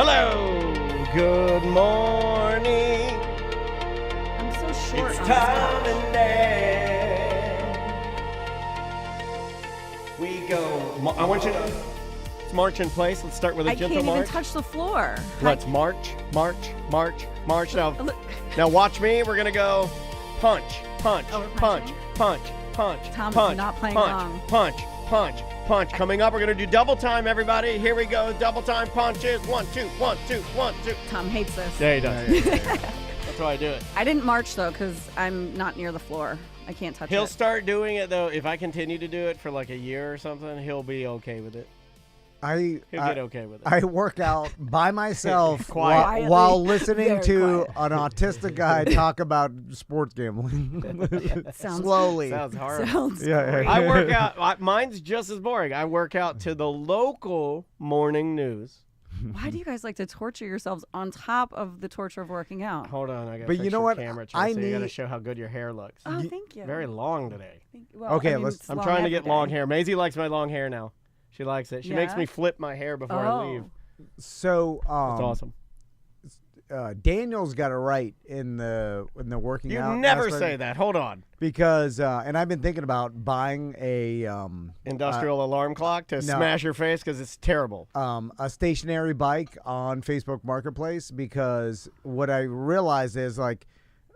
Hello, good morning. I'm so short. It's on time this and day. We go. I want you to. Let's march in place. Let's start with a I gentle can't march. even touch the floor. Let's march. Now watch me. We're gonna go punch. Oh, we're punching? Tom Tom's not playing along. punch. Coming up, we're gonna do double time, everybody. Here we go. Double time punches. 1, 2, 1, 2, 1, 2. Tom hates this. Yeah, he does. That's why I do it. I didn't march though because I'm not near the floor. I can't touch He'll it. start doing it though. If I continue to do it for like a year or something, he'll be okay with it. He'll get okay with it. I work out by myself Quietly. while listening Very to quiet. an autistic guy talk about sports gambling. Sounds Slowly. Sounds horrible. Sounds Yeah, great. I work out. Mine's just as boring. I work out to the local morning news. Why do you guys like to torture yourselves on top of the torture of working out? Hold on, I got. But you know what? Camera, I Tracy. You got to need- show how good your hair looks. Oh, thank you. Very long today. Well, Okay, I mean, let's- it's I'm long trying to every get long day. hair. Maisie likes my long hair now. She likes it. She makes Yeah? me flip my hair before I leave. So It's awesome. Daniel's got it right in the working You out. never aspect say that. Hold on. because and I've been thinking about buying a Industrial alarm clock to no. smash your face because it's terrible. a stationary bike on Facebook Marketplace, because what I realize is like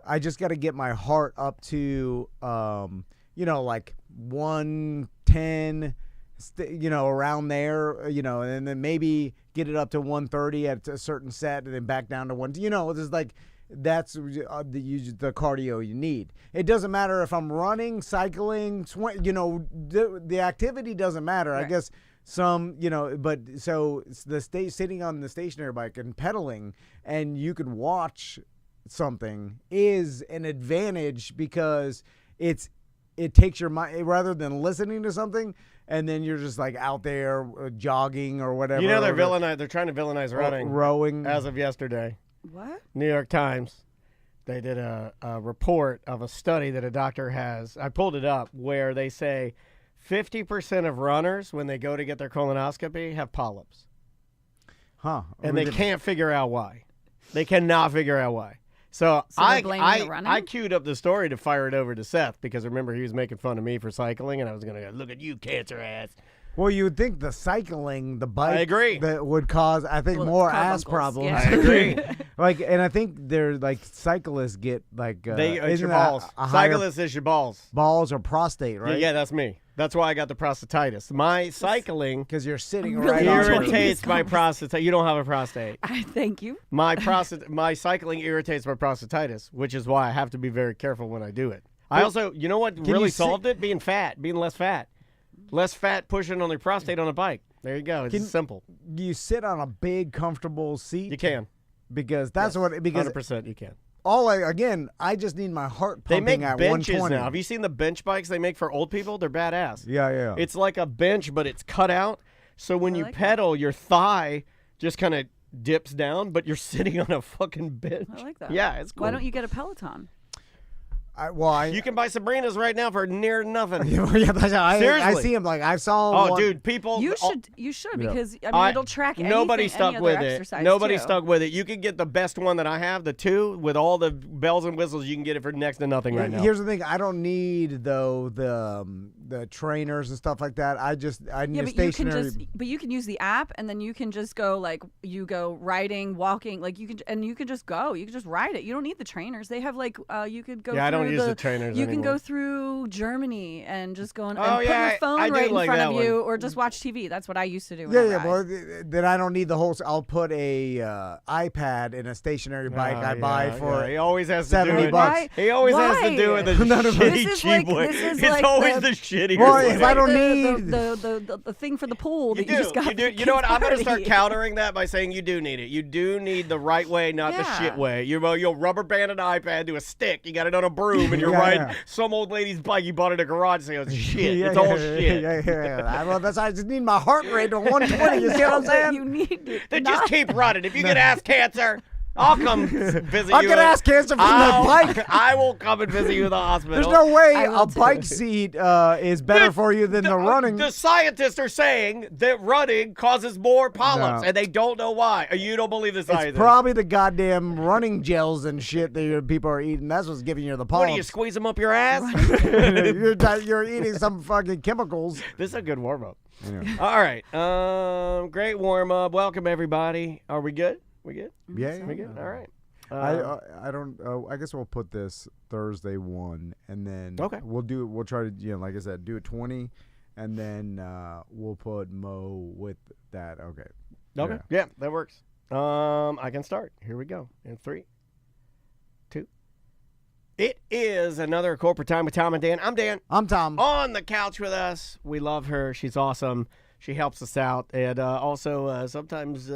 I just got to get my heart up to like 110, around there, and then maybe get it up to 130 at a certain set, and then back down to one. It's like that's the cardio you need. It doesn't matter if I'm running, cycling, the activity doesn't matter. Right. I guess some, but so sitting on the stationary bike and pedaling, and you could watch something is an advantage because it takes your mind rather than listening to something. And then you're just like out there jogging or whatever. They're trying to villainize running. Rowing. As of yesterday. What? New York Times, they did a report of a study that a doctor has. I pulled it up where they say 50% of runners, when they go to get their colonoscopy, have polyps. Huh. And they can't figure out why. They cannot figure out why. So they're blaming the running? I queued up the story to fire it over to Seth because remember he was making fun of me for cycling and I was going to go, look at you, cancer ass. Well, you would think the cycling, the bike, I agree. that would cause, I think, Well, more carbuncles, ass problems. yeah. I agree. And I think they're like cyclists get like It's isn't your that balls. a higher Cyclist is your balls. balls or prostate, right? Yeah, that's me. That's why I got the prostatitis. My cycling Because you're sitting Really right on enjoying it. this irritates my prostate. You don't have a prostate. I thank you. My cycling irritates my prostatitis, which is why I have to be very careful when I do it. I also, you know what really you solved it? Being less fat. Less fat pushing on the prostate on a bike. There you go. It's simple. You sit on a big, comfortable seat. You can. Because that's what. Because 100% you can. I just need my heart They pumping make at benches 120. now. Have you seen the bench bikes they make for old people? They're badass. Yeah. It's like a bench, but it's cut out. So when I you like pedal, your thigh just kind of dips down, but you're sitting on a fucking bench. I like that. Yeah, it's cool. Why don't you get a Peloton? You can buy Sabrina's right now for near nothing. Yeah, that's how I Seriously. see him. Like I saw. Oh, one, dude, people. You should because I mean it'll track anything, Nobody stuck any with other it. exercise Nobody too. stuck with it. You can get the best one that I have, the 2 with all the bells and whistles. You can get it for next to nothing right now. Here's the thing: I don't need though the trainers and stuff like that. I need a but stationary. you can use the app and then you can just go you go riding, walking, you can just go. You can just ride it. You don't need the trainers. They have you could go. Yeah, I don't through use the trainers You can anymore. go through Germany and just go and Oh, put yeah, your phone I do right in like front that of one. you, or just watch TV. That's what I used to do. When Yeah, I yeah. ride. Well, then I don't need the whole. I'll put a iPad in a stationary bike I buy for. He always has to do $70 it. bucks. He always has to do it the shitty, This is cheap like- way. this is It's like always the- the shitty Well, way. if I don't the, need- the thing for the pool that you just got. You know what? I'm going to start party. countering that by saying you do need it. You do need the right way, not the Yeah. shit way. You'll rubber band an iPad to a stick. You got it on a broom, and you're Yeah, riding yeah. some old lady's bike you bought at a garage sale. It's shit. Yeah, It's all yeah, shit. Yeah. Well, I just need my heart rate to 120. You see what I'm saying? You need Then just keep running. If you get ass cancer, I'll come visit you. I'll get ass cancer from the bike. I will come and visit you in the hospital. There's no way I will a too. bike seat is better for you than the running. The scientists are saying that running causes more polyps, No. and they don't know why. You don't believe the scientists. It's probably the goddamn running gels and shit that your people are eating. That's what's giving you the polyps. What do you squeeze them up your ass? You're eating some fucking chemicals. This is a good warm up. Yeah. All right. Great warm up. Welcome everybody. Are we good? We good? Yeah. We good? All right. I don't. I guess we'll put this Thursday 1, and then Okay. We'll try to like I said, do it 20, and then we'll put Mo with that. Okay. Okay. Yeah, that works. I can start. Here we go. In 3, 2. It is another corporate time with Tom and Dan. I'm Dan. I'm Tom. On the couch with us. We love her. She's awesome. She helps us out, and also sometimes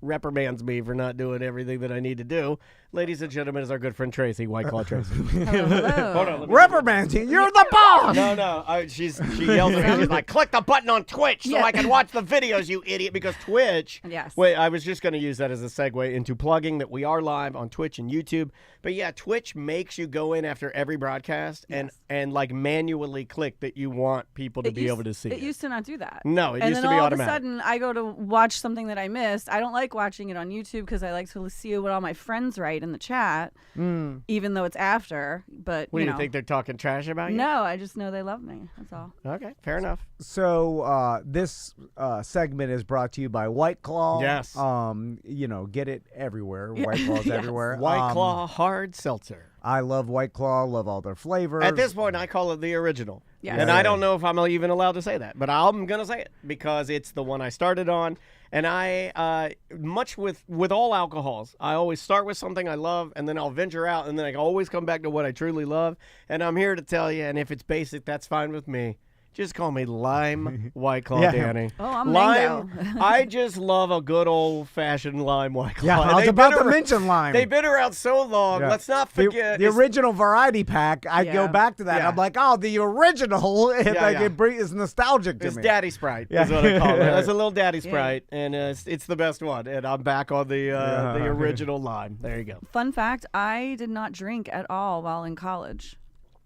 reprimands me for not doing everything that I need to do. Ladies and gentlemen, is our good friend Tracy, White Claw Tracy. Hello. Hold on. Reprimanding. You're the boss. No. She yells at me. She's like, click the button on Twitch so I can watch the videos, you idiot. Because Twitch. Yes. Wait, I was just going to use that as a segue into plugging that we are live on Twitch and YouTube. But yeah, Twitch makes you go in after every broadcast and like manually click that you want people to be able to see. It used to not do that. No, it and used then to be all automatic. of a sudden, I go to watch something that I missed. I don't like watching it on YouTube because I like to see what all my friends write in the chat, even though it's after. But What you do know, you think they're talking trash about you? No, I just know they love me. That's all. Okay, fair enough. So this segment is brought to you by White Claw. Yes. Get it everywhere. White Claw's Yes. everywhere. White Claw hard seltzer. I love White Claw. Love all their flavors. At this point, I call it the original. Yes. And Yeah. I don't know if I'm even allowed to say that, but I'm going to say it because it's the one I started on. And I, much with all alcohols, I always start with something I love, and then I'll venture out, and then I always come back to what I truly love. And I'm here to tell you, and if it's basic, that's fine with me. Just call me Lime White Claw, Yeah. Danny. Oh, I'm Lime. mango. I just love a good old-fashioned Lime White Claw. Yeah, And I was they've about been to ar- mention lime. They've been around so long. Yeah. Let's not forget. The original variety pack. I go Yeah. back to that. Yeah. I'm like, oh, the original. It's nostalgic to It's me. Daddy Sprite Yeah. is what I call it. Yeah. That's a little Daddy Sprite, and it's the best one. And I'm back on the original lime. There you go. Fun fact: I did not drink at all while in college.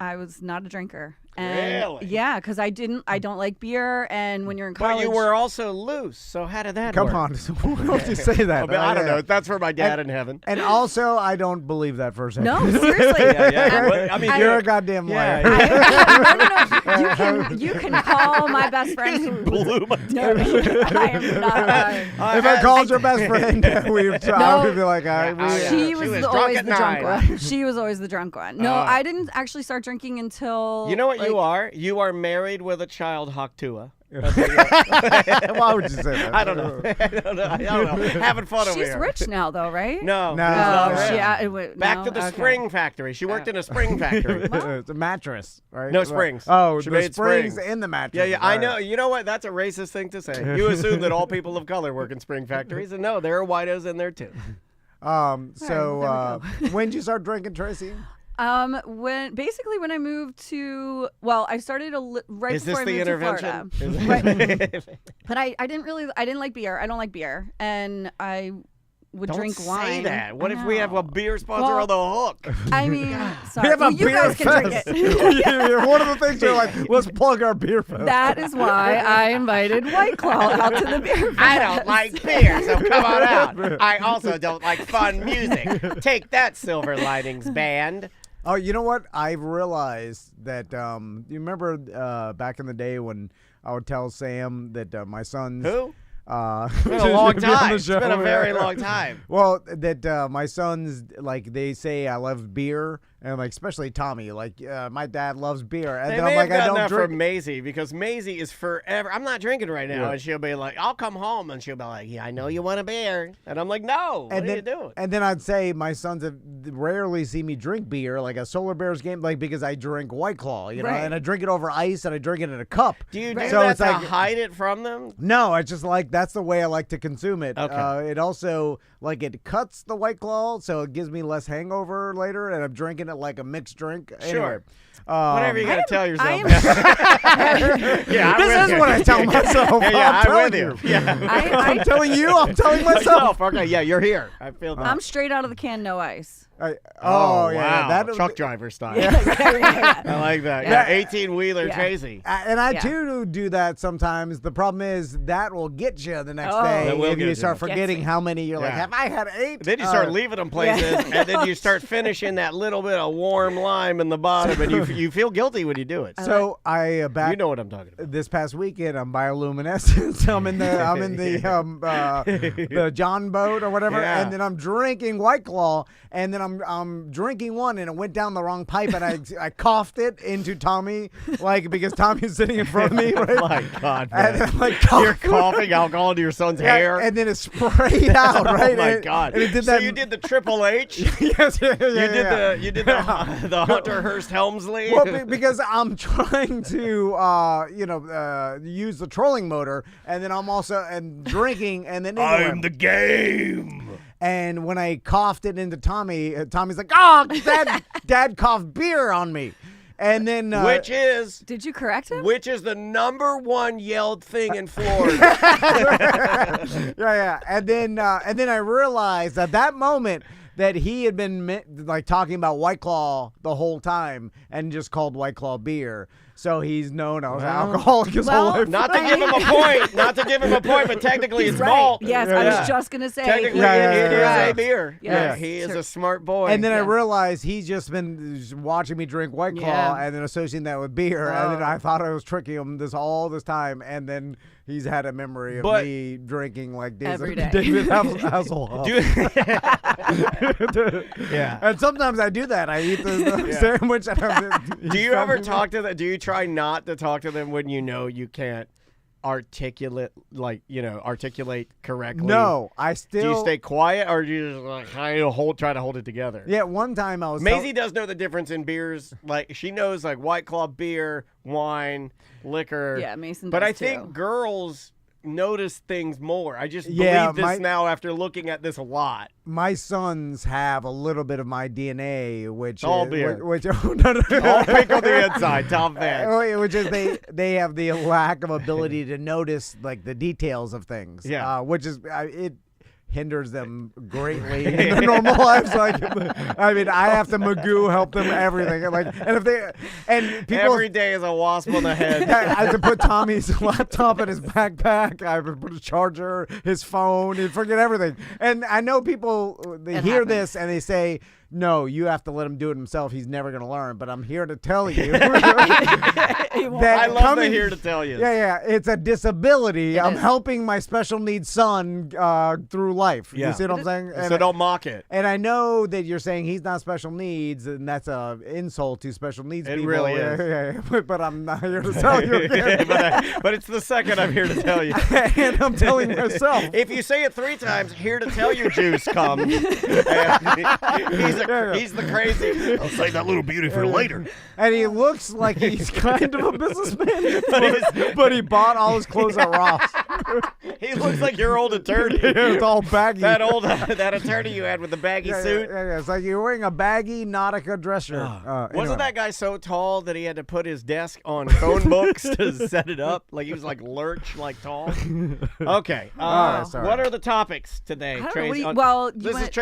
I was not a drinker. And Really? Yeah, because I don't like beer, and when you're in college, But you were also loose, so how did that Come work? on. Why don't you say that? I don't know. That's for my dad in heaven. And also, I don't believe that for a second. No, seriously. Yeah. Well, I mean, You're a goddamn liar. No. You can call my best friend who blew my No, I am not lying. If I called your best friend, I would be like, She was drunk always at the drunk 9. one. She was always the drunk one. No, I didn't actually start drinking until. You know what you like, are? You are married with a child, Haktua. Why would you say that? I don't know. I don't know. Having fun over She's here. rich now, though, right? No. No. she's not rich. Back to the okay. spring factory. She worked in a spring factory. It's a mattress, right? No, springs. Oh, She the made springs springs. in the mattress. Yeah, I know. You know what? That's a racist thing to say. You assume that all people of color work in spring factories, and no, there are whitos in there too. So when did you start drinking, Tracy? When I moved to, I started right Is before this I the moved to intervention? But I didn't like beer. I don't like beer, and I would Don't drink wine. say that. What I if we have a know. beer sponsor on the hook? I mean, sorry. We have a you beer guys can drink fest. it. One of the things you're like, let's plug our beer fest. That is why I invited White Claw out to the beer fest. I don't like beer, so come on out. I also don't like fun music. Take that, Silver Linings Band. Oh, you know what? I've realized that, you remember back in the day when I would tell Sam that my son's... Who? It's been a long time. It's been a very long time. Well, that my sons, like, they say I love beer, and like especially Tommy, like my dad loves beer, and They then may I'm like, have I gotten don't that drink. from Maisie because Maisie is forever. I'm not drinking right now, Yeah. and she'll be like, "I'll come home," and she'll be like, "Yeah, I know you want a beer," and I'm like, "No, what And are then, you doing?" and then I'd say my sons have rarely see me drink beer, like a Solar Bears game, like because I drink White Claw, you know, Right. and I drink it over ice, and I drink it in a cup. Do you do Right. So that it's to like- hide it from them? No, I just like that's the way I like to consume it. Okay. It also like it cuts the White Claw, so it gives me less hangover later, and I'm drinking it like a mixed drink. Sure. Anyway, Whatever you gotta tell yourself. yeah, this is what I tell myself. I'm with you. Yeah. I'm telling you. I'm telling myself. Okay, yeah, you're here. I feel that. I'm straight out of the can, no ice. Wow. yeah, Truck driver style. Yeah. I like that. Yeah. Yeah, 18-wheeler Yeah. Tracy. And I too do that sometimes. The problem is that will get you the next day That will if get you you. start forgetting Gets me. how many. You're like, Yeah. have I had 8? Then you start leaving them places, and then you start finishing that little bit of warm lime in the bottom, and you feel guilty when you do it. So I back. You know what I'm talking about. This past weekend, I'm bioluminescence. I'm in the John boat or whatever, Yeah. and then I'm drinking White Claw, and then I'm drinking one, and it went down the wrong pipe, and I coughed it into Tommy, like because Tommy's sitting in front of me, right? My God, And man. I'm like, You're coughing alcohol into your son's yeah, hair. and then it sprayed out, right? Oh my And God! And it did so that. you did the Triple H. Yes, yeah, You did the Hunter Hearst Helmsley. Well, because I'm trying to, use the trolling motor, and then I'm also drinking, and then I'm the game. And when I coughed it into Tommy, Tommy's like, "Oh, Dad coughed beer on me," and then Which is Did you correct him? the #1 yelled thing in Florida. yeah, and then I realized at that moment that he had been like talking about White Claw the whole time and just called White Claw beer. So he's known as an alcoholic his whole life. Not to give him a point, but technically it's right. malt. Yes, Yeah. I was just gonna say. Technically, Yeah, it is yeah. a beer. Yes. He is Sure. a smart boy. And then I Yeah. realized he's just been watching me drink White Claw Yeah. and then associating that with beer. And then I thought I was tricking him all this time. And then he's had a memory of But- me drinking like Every day. David Hasselhoff. Yeah. And sometimes I do that. I eat the sandwich. And Do you ever talk to them? Do you try not to talk to them when you know you can't articulate correctly? No, I Do still. you stay quiet, or do you just like try to hold it together? Yeah, one time I was. Maisie does know the difference in beers. Like she knows like White Claw beer, wine, liquor. Yeah, Mason But does I think too. girls notice things more. I just Yeah, believe this now after looking at this a lot. My sons have a little bit of my DNA, which All is, beer. which no. All pink on the inside, top fan. Which is they have the lack of ability to notice like the details of things. Yeah. Which is it hinders them greatly in their normal lives. Like, I mean, I have to Magoo help them everything. Like, and people Every day is a wasp on the head. I have to put Tommy's laptop in his backpack. I have to put a charger, his phone, and forget everything. And I know people, they It hear happens. this and they say, no, you have to let him do it himself. He's never going to learn. But I'm here to tell you He won't. that I love to hear to tell you. Yeah, it's a disability. I'm is. helping my special needs son through life. Yeah. You see what I'm saying? So don't mock it. And I know that you're saying he's not special needs, and that's a insult to special needs It people. really is. Yeah. But I'm not here to tell you. but it's the second I'm here to tell you. And I'm telling myself. If you say it 3 times, here to tell you juice comes. He's the crazy. I'll save that little beauty for later. And he looks like he's kind of a businessman, but he bought all his clothes at Ross. He looks like your old attorney. It's all baggy. that attorney you had with the baggy suit. Yeah. It's like you're wearing a baggy Nautica dress shirt. Wasn't Anyway. that guy so tall that he had to put his desk on phone books to set it up? Like he was like lurch, like tall. Okay. right, sorry. What are the topics today, I don't know, Tracy? what do you- well, you this is went-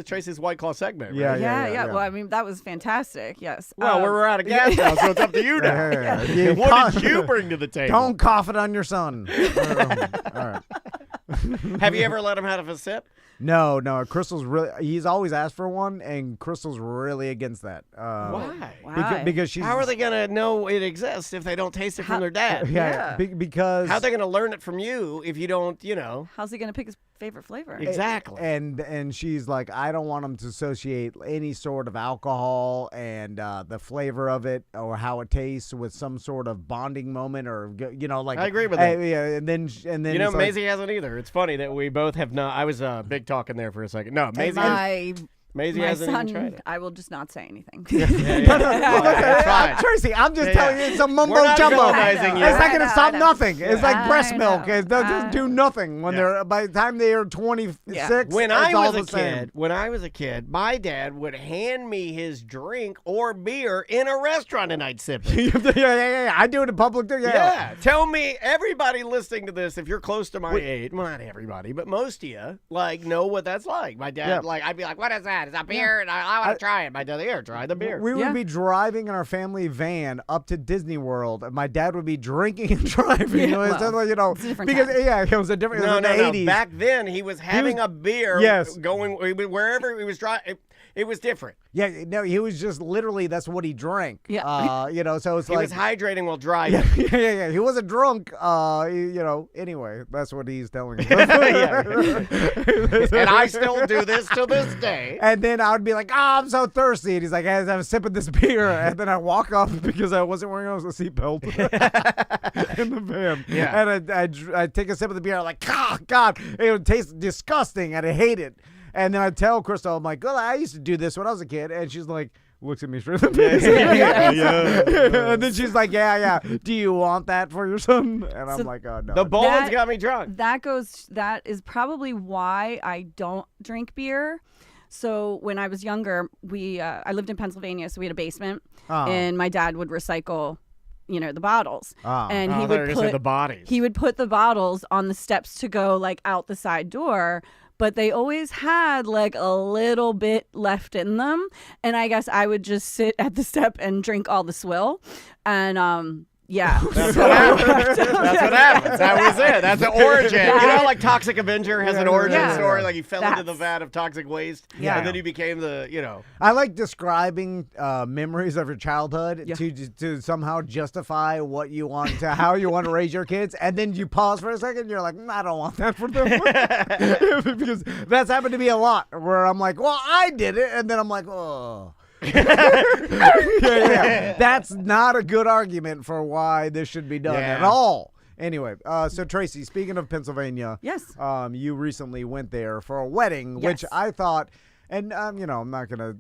Tracy's White Claw segment. Right? Yeah. Yeah. Well, I mean, that was fantastic. Yes. Well, we're out of gas now, so it's up to you now. Yeah. What did you bring to the table? Don't cough it on your son. All right. Have you ever let him have a sip? No. Crystal's really. He's always asked for one, and Crystal's really against that. Why? Why? Because she's. How are they gonna know it exists if they don't taste it from their dad? Yeah. Because. How are they gonna learn it from you if you don't, How's he gonna pick his favorite flavor? Exactly. And she's like, I don't want him to associate any sort of alcohol and the flavor of it or how it tastes with some sort of bonding moment or like. I agree with that. Yeah, and then it's like, Maisie hasn't either. It's funny that we both have not. I was big talking there for a second. No, Maisie. Maisie My hasn't son, even tried it. I will just not say anything. Try it. Tracy, I'm just telling you, it's a mumbo We're not jumbo. villainizing you. It's not I going to know, stop I know. nothing. It's like breast I milk. know. It doesn't do nothing when they're by the time they are 26. When it's I all was the same. when I was a kid, my dad would hand me his drink or beer in a restaurant and I'd sip it. yeah. I do it in public too. Yeah. Tell me, everybody listening to this, if you're close to my age, well, not everybody, but most of you, like, know what that's like. My dad, I'd be like, what is that? Is that beer? And I want to try it. My dad, here, try the beer. We would be driving in our family van up to Disney World, and my dad would be drinking and driving. Yeah, It's well, a different time. it was a different. It was in the 80s. Back then, he was having a beer. Yes. Going wherever he was driving. It was different. Yeah, no, he was just literally that's what he drank. Yeah. So it's He like was hydrating while driving. yeah. He wasn't drunk. Anyway, that's what he's telling me. And I still do this to this day. And then I would be like, I'm so thirsty. And he's like, I'm sipping this beer. And then I walk off because I wasn't wearing a seatbelt in the van. Yeah. And I take a sip of the beer. I'm like, God, it would taste disgusting. And I hate it. And then I tell Crystal, I'm like, well, I used to do this when I was a kid. And she's like, looks at me straight in the face. And then she's like, yeah. Do you want that for your son? And I'm like, oh, no. The bowling's got me drunk. That is probably why I don't drink beer. So when I was younger, I lived in Pennsylvania, so we had a basement, and my dad would recycle, the bottles, and he would put the bodies. He would put the bottles on the steps to go like out the side door. But they always had like a little bit left in them. And I guess I would just sit at the step and drink all the swill. And yeah. That's what happens. That's what happens. That was it. That's the origin. You know, like Toxic Avenger has an origin story. Like he fell into the vat of toxic waste. Yeah. And then he became the. I like describing memories of your childhood to somehow justify what you want to, how you want to raise your kids. And then you pause for a second. And you're like, I don't want that for them. Because that's happened to me a lot where I'm like, well, I did it. And then I'm like, oh. That's not a good argument for why this should be done at all. Anyway, so Tracy, speaking of Pennsylvania, yes, you recently went there for a wedding, which I thought, and I'm not gonna,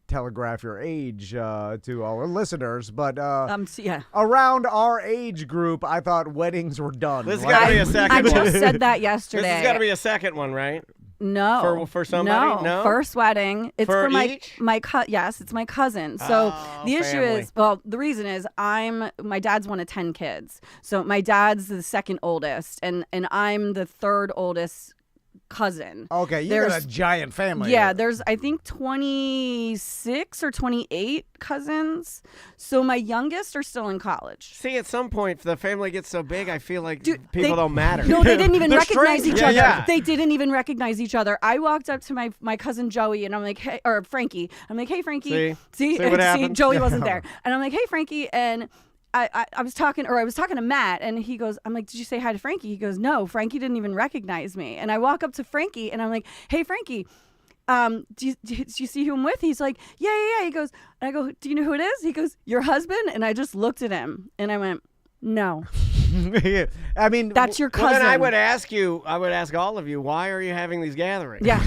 telegraph your age to our listeners, but around our age group, I thought weddings were done. This has got to be a second. I just said that yesterday. This has got to be a second one, right? No. For somebody? No. First wedding. It's for my yes, it's my cousin. So the issue is, the reason is my dad's one of 10 kids. So my dad's the second oldest and I'm the third oldest cousin. Okay, you got a giant family. Yeah, there's I think 26 or 28 cousins. So my youngest are still in college. See, at some point the family gets so big, I feel like people don't matter. No, they didn't even recognize each other. Yeah. They didn't even recognize each other. I walked up to my cousin Joey and I'm like, hey, or Frankie. I'm like, hey Frankie. See what happened? Joey wasn't there. And I'm like, hey Frankie, and I was talking to Matt, and he goes, I'm like, did you say hi to Frankie? He goes, no, Frankie didn't even recognize me. And I walk up to Frankie, and I'm like, hey, Frankie, do you see who I'm with? He's like, yeah. He goes, and I go, do you know who it is? He goes, your husband? And I just looked at him, and I went, no. I mean, that's your cousin. Well, then I would ask all of you, why are you having these gatherings? Yeah.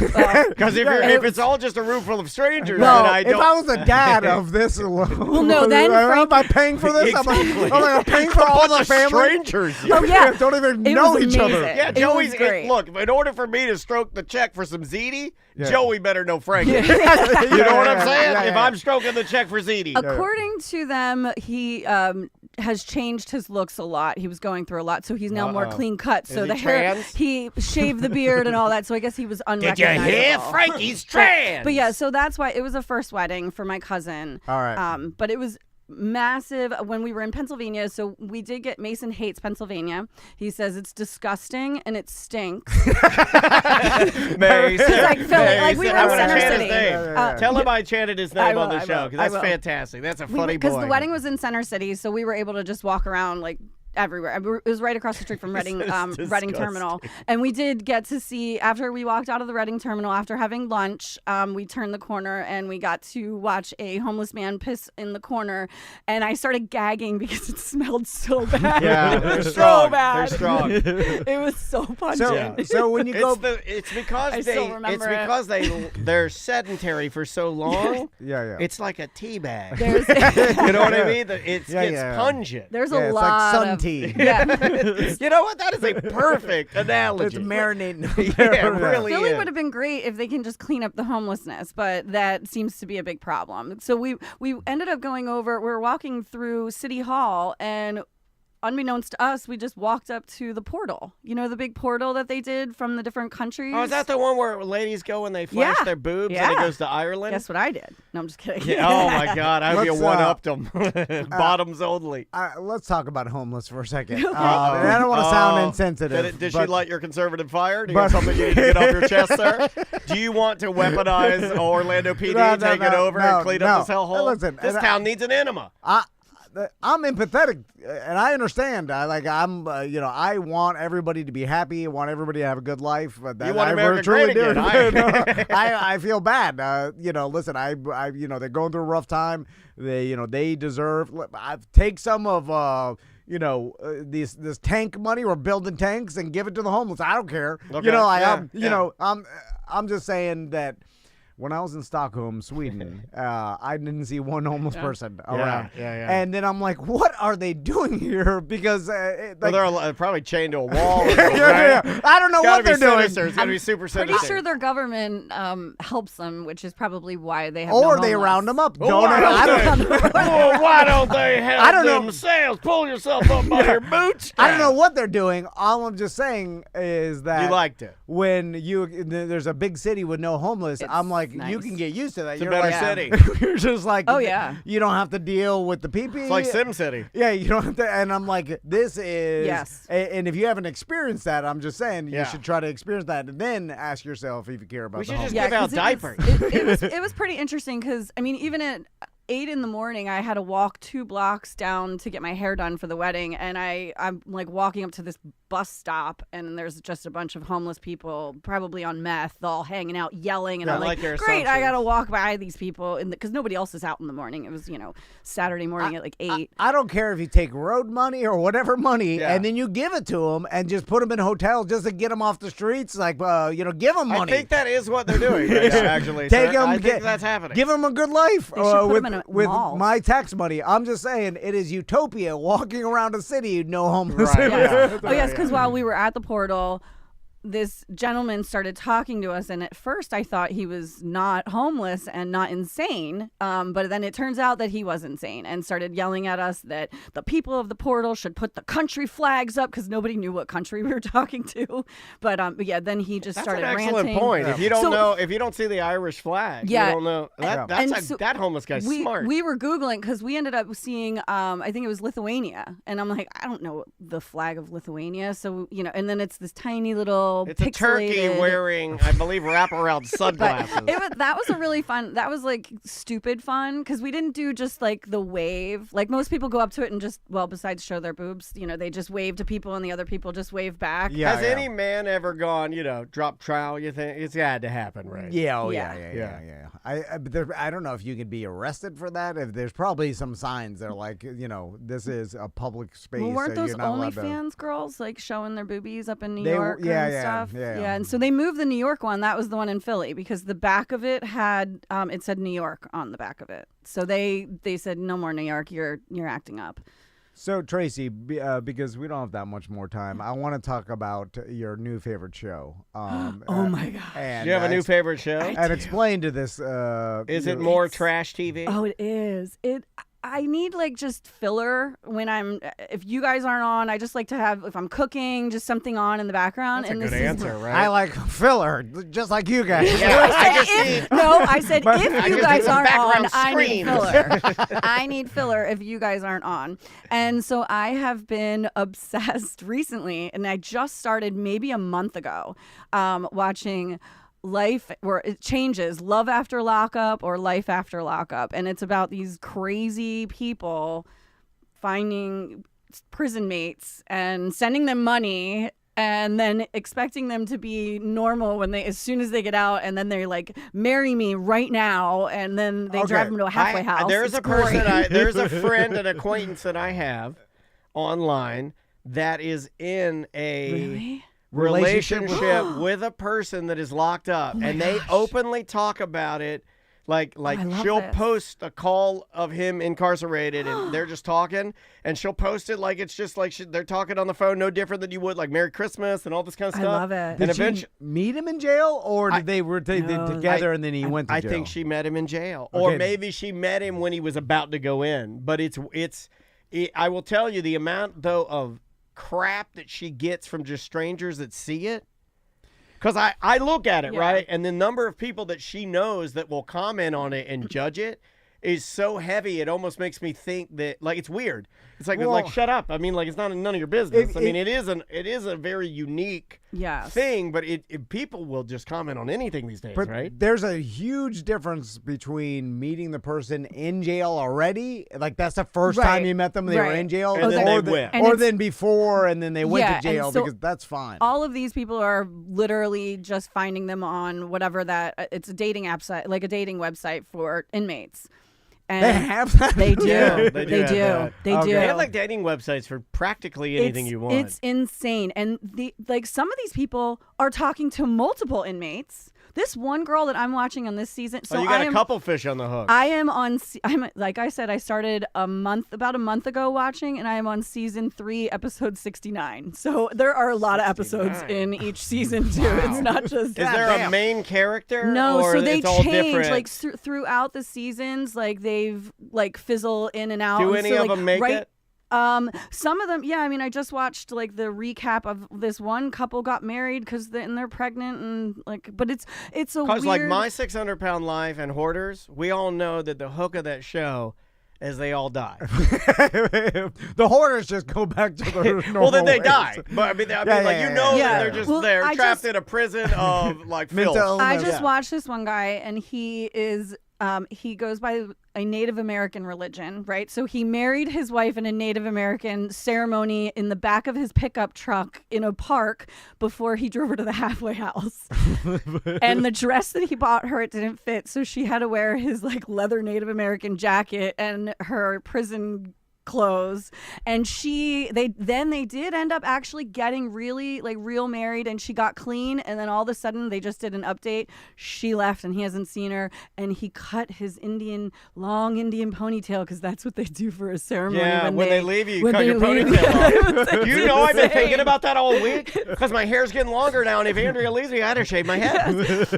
Because if it's all just a room full of strangers, no, then if I was the dad of this alone, well, no, then am I paying for this? Exactly. I'm paying for all the family. Strangers. Oh yeah, don't even know each other. Yeah, Joey's look. In order for me to stroke the check for some ziti, Joey better know Frankie. You know what I'm saying? If I'm stroking the check for ziti. According to them, he has changed his looks a lot. He was going through a lot, so he's now more clean cut. So the hair, he shaved the beard and all that. So I guess he was unrecognizable. Did you hear? Frankie's trans. But yeah, so that's why it was a first wedding for my cousin. All right. But it was massive when we were in Pennsylvania. So we did get, Mason hates Pennsylvania. He says it's disgusting and it stinks. Mason. Like Philly, like we were in Center City. Tell him I chanted his name on the show because I that's will. fantastic. That's a funny boy. Because the wedding was in Center City, so we were able to just walk around like everywhere. It was right across the street from Reading, This is Reading disgusting. Terminal. And we did get to see, after we walked out of the Reading Terminal, after having lunch, we turned the corner and we got to watch a homeless man piss in the corner. And I started gagging because it smelled so bad. Yeah, they're so strong. bad. They're strong. It was so pungent. So when you go, It's because I still remember they're sedentary for so long. yeah. It's like a tea bag. There's, You know what I mean? It Yeah, gets yeah. pungent. there's Yeah, a it's lot like sun of tea. Yeah. You know what? That is a perfect analogy. It's marinating. Yeah, it really Philly is. would have been great if they can just clean up the homelessness, but that seems to be a big problem. So we ended up going over. We were walking through City Hall, and unbeknownst to us, we just walked up to the portal. You know, the big portal that they did from the different countries. Oh, is that the one where ladies go and they flash Yeah. their boobs and Yeah. it goes to Ireland? Guess what I did? No, I'm just kidding. Yeah, oh my God! I hope you Let's, one-upped them. Bottoms only. Let's talk about homeless for a second. Okay. I don't want to sound Oh. insensitive. Did she but- light your conservative fire? Do you but- have something you need to get off your chest, sir? Do you want to weaponize Orlando PD, No, take it over, and clean up this hellhole? Listen, This and town needs an enema. I'm empathetic, and I understand. I want everybody to be happy. I want everybody to have a good life. That You want I America truly great do. again. I feel bad. Listen, I they're going through a rough time. They deserve. I take some of this tank money. We're building tanks and give it to the homeless. I don't care. Okay. I'm just saying that. When I was in Stockholm, Sweden, I didn't see one homeless person around. Yeah. And then I'm like, what are they doing here? Because They're probably chained to a wall. yeah. I don't know what they're doing. It's got to be super Pretty sinister. sure their government helps them, which is probably why they have Or no they homeless. round them up. Well, why don't they help I don't know. themselves? Pull yourself up by your boots. I don't know what they're doing. All I'm just saying is that You liked it. when there's a big city with no homeless, It's I'm like, nice. you can get used to that. It's a You're better like, city. You're just like, Oh, yeah. You don't have to deal with the people. It's like SimCity. Yeah, you don't have to. And I'm like, this is. Yes. And if you haven't experienced that, I'm just saying Yeah. you should try to experience that and then ask yourself if you care about We the should just homeless. give out 'cause diapers. It was pretty interesting because, I mean, even at 8 in the morning, I had to walk 2 blocks down to get my hair done for the wedding. And I'm like walking up to this bus stop, and there's just a bunch of homeless people, probably on meth, all hanging out, yelling. And Yeah, I'm I like, like your great, I assumptions. got to walk by these people because nobody else is out in the morning. It was, Saturday morning at like 8. I don't care if you take road money or whatever money, Yeah. and then you give it to them and just put them in hotels just to get them off the streets. Like, give them money. I think that is what they're doing right now, actually. Take So 'em, I think that's happening. Give them a good life They should put 'em with, in with malls. my tax money. I'm just saying, it is utopia walking around a city, no homeless. Right, yeah. Oh, yes, because while we were at the portal, this gentleman started talking to us, and at first I thought he was not homeless and not insane, but then it turns out that he was insane and started yelling at us that the people of the portal should put the country flags up because nobody knew what country we were talking to. But yeah, then he just That's started an excellent ranting. point. If you don't So- know, if you don't see the Irish flag, Yeah. you don't know. Yeah. That homeless guy's smart. We were Googling because we ended up seeing, I think it was Lithuania. And I'm like, I don't know the flag of Lithuania. So, and then it's this tiny little It's a turkey pixelated- wearing, I believe, wraparound sunglasses. That was a really fun, that was like stupid fun because we didn't do just like the wave. Like most people go up to it and just, besides show their boobs, they just wave to people and the other people just wave back. Yeah, Has any man ever gone, drop trowel? You think it's had to happen, right? Yeah, Yeah. yeah. I don't know if you could be arrested for that. If there's probably some signs that are like, this is a public space. Well, weren't so those you're not allowed to- OnlyFans girls like showing their boobies up in New They were- York yeah, and yeah, stuff? yeah. And so they moved the New York one. That was the one in Philly because the back of it had it said New York on the back of it. So they said no more New York. You're acting up. So Tracy, because we don't have that much more time, I want to talk about your new favorite show. Oh my god! And Do you have a new favorite show? And explain to this. Is it more trash TV? Oh, it is. I need like just filler when if you guys aren't on, I just like to have, if I'm cooking, just something on in the background. That's a good this answer, right? I like filler, just like you guys. I said if you just guys need some aren't on, background I need screams. filler. I need filler if you guys aren't on. And so I have been obsessed recently, and I just started maybe a month ago watching Life, where it changes, Love After Lockup or Life After Lockup, and it's about these crazy people finding prison mates and sending them money and then expecting them to be normal as soon as they get out, and then they're like, marry me right now, and then they drive them to a halfway house. There's a person, there's a friend, an acquaintance that I have online that is in a relationship with a person that is locked up, and they openly talk about it. Like she'll post a call of him incarcerated, and they're just talking, and she'll post it like it's just like they're talking on the phone, no different than you would like Merry Christmas and all this kind of stuff. I love it. Did she meet him in jail, or did they were together and then he went to jail? I think she met him in jail, or maybe she met him when he was about to go in. But I will tell you the amount though of crap that she gets from just strangers that see it. Because I look at it, right? And the number of people that she knows that will comment on it and judge it is so heavy, it almost makes me think that, like, it's weird. It's like shut up. I mean, like, it's not none of your business. It is a very unique thing, but people will just comment on anything these days, right? There's a huge difference between meeting the person in jail already, like that's the first time you met them, they were in jail, and then they went. Or then before, and then they went to jail, because that's fine. All of these people are literally just finding them on whatever it's a dating app site, like a dating website for inmates. And they have that? They do. Yeah, they do. They do. They have like dating websites for practically anything you want. It's insane. And some of these people are talking to multiple inmates. This one girl that I'm watching on this season. So you got a couple fish on the hook. I'm like I said, I started about a month ago watching, and I am on season 3, episode 69. So there are a lot of episodes in each season too. Wow. It's not just. Is there a main character? No, or so they it's all change different? like throughout the seasons. Like they've like fizzle in and out. Do and any of them make it? Some of them, yeah. I mean, I just watched like the recap of this one couple got married because they're pregnant, and like, but it's a weird. Because like My 600-Pound Life and Hoarders, we all know that the hook of that show is they all die. The hoarders just go back to their normal well, then they ways. die. But I mean, that they're just trapped in a prison of like filth. I just watched this one guy, and he is. He goes by a Native American religion, right? So he married his wife in a Native American ceremony in the back of his pickup truck in a park before he drove her to the halfway house. And the dress that he bought her, it didn't fit. So she had to wear his like leather Native American jacket and her prison clothes, and they did end up actually getting really like real married, and she got clean, and then all of a sudden they just did an update. She left and he hasn't seen her, and he cut his long Indian ponytail because that's what they do for a ceremony. Yeah, when they leave you cut your ponytail off. You know, I've been thinking about that all week because my hair's getting longer now, and if Andrea leaves me, I had to shave my head.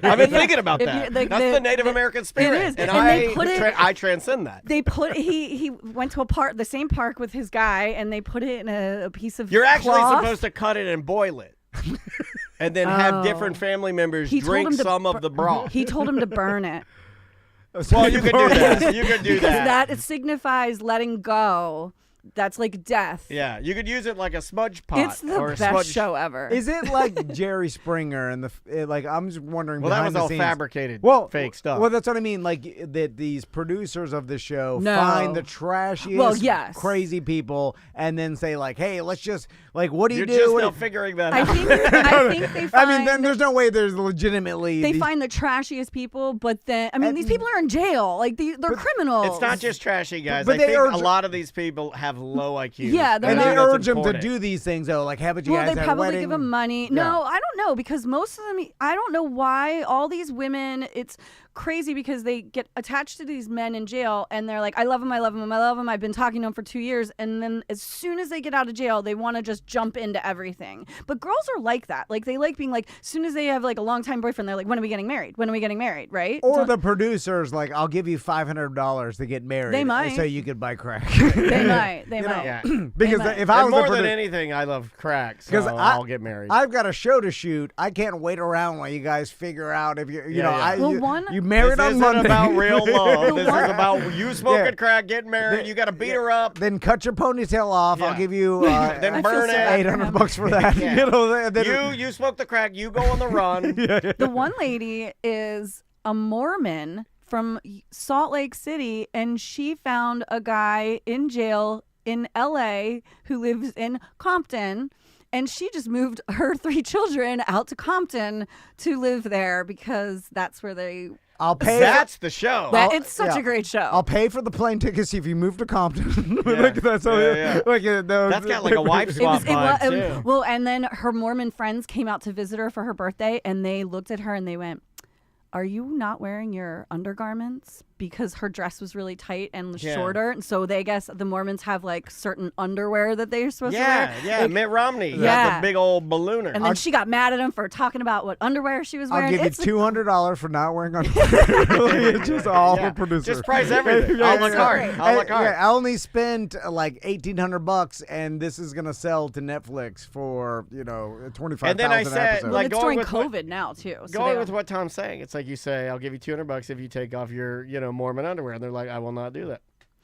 I've been thinking about that. That's the Native American spirit, it is. and I transcend that. They put he went to the same park with his guy, and they put it in a piece of You're actually cloth. supposed to cut it and boil it. And then have different family members drink some of the broth. He told him to burn it. Well, you could do that. You could do because that. It signifies letting go. That's like death. Yeah, you could use it like a smudge pot. It's the best show ever. Is it like Jerry Springer and like I'm just wondering? Well, that was all scenes. Fabricated, fake stuff. Well, that's what I mean. Like that these producers of the show find the trashiest, crazy people, and then say like, "Hey, let's just like, what do you do?" You're just still figuring that out. I think they find. I mean, then there's no way there's legitimately. They find the trashiest people, but then these people are in jail. Like they're criminals. It's not just trashy guys. I think a lot of these people have low IQ. Yeah, and they urge them to do these things though. Like, haven't you guys they had a probably wedding? give them money. Yeah. No, I don't know, because most of them. I don't know why all these women. It's crazy because they get attached to these men in jail, and they're like, I love him, I love him, I love him. I've been talking to him for 2 years, and then as soon as they get out of jail, they want to just jump into everything. But girls are like that. Like they like being like, as soon as they have like a long time boyfriend, they're like, when are we getting married? When are we getting married? Right? Or the producers like, I'll give you $500 to get married. They might. So you could buy crack. They might. They might. Yeah. Because if I was more than anything, I love crack. So I'll get married. I've got a show to shoot. I can't wait around while you guys figure out if you you married on Monday. This isn't about real love. This is about you smoking crack, getting married. You got to beat her up. Then cut your ponytail off. I'll give you then burn it. $800 for that. Yeah. You know, you smoke the crack. You go on the run. The one lady is a Mormon from Salt Lake City, and she found a guy in jail in LA who lives in Compton. And she just moved her 3 children out to Compton to live there because that's where they... I'll pay. That's the show. It's such a great show. I'll pay for the plane tickets if you move to Compton. Yeah. Like, that's That's got like a wife swap vibe too. Well, and then her Mormon friends came out to visit her for her birthday, and they looked at her and they went, "Are you not wearing your undergarments?" Because her dress was really tight and shorter. And so they guess the Mormons have like certain underwear that they're supposed to wear. Yeah, like, Mitt Romney. Yeah. The big old ballooner. And then she got mad at him for talking about what underwear she was wearing. I'll give you $200 for not wearing underwear. It's just all the producer. Just price everything. A la carte. A la carte. I only spent like $1,800, and this is gonna sell to Netflix for 25,000 And then I said, episodes. well, like, it's going during with COVID now too. So Going with what Tom's saying, it's like you say, I'll give you $200 if you take off your, Mormon underwear, and they're like, I will not do that.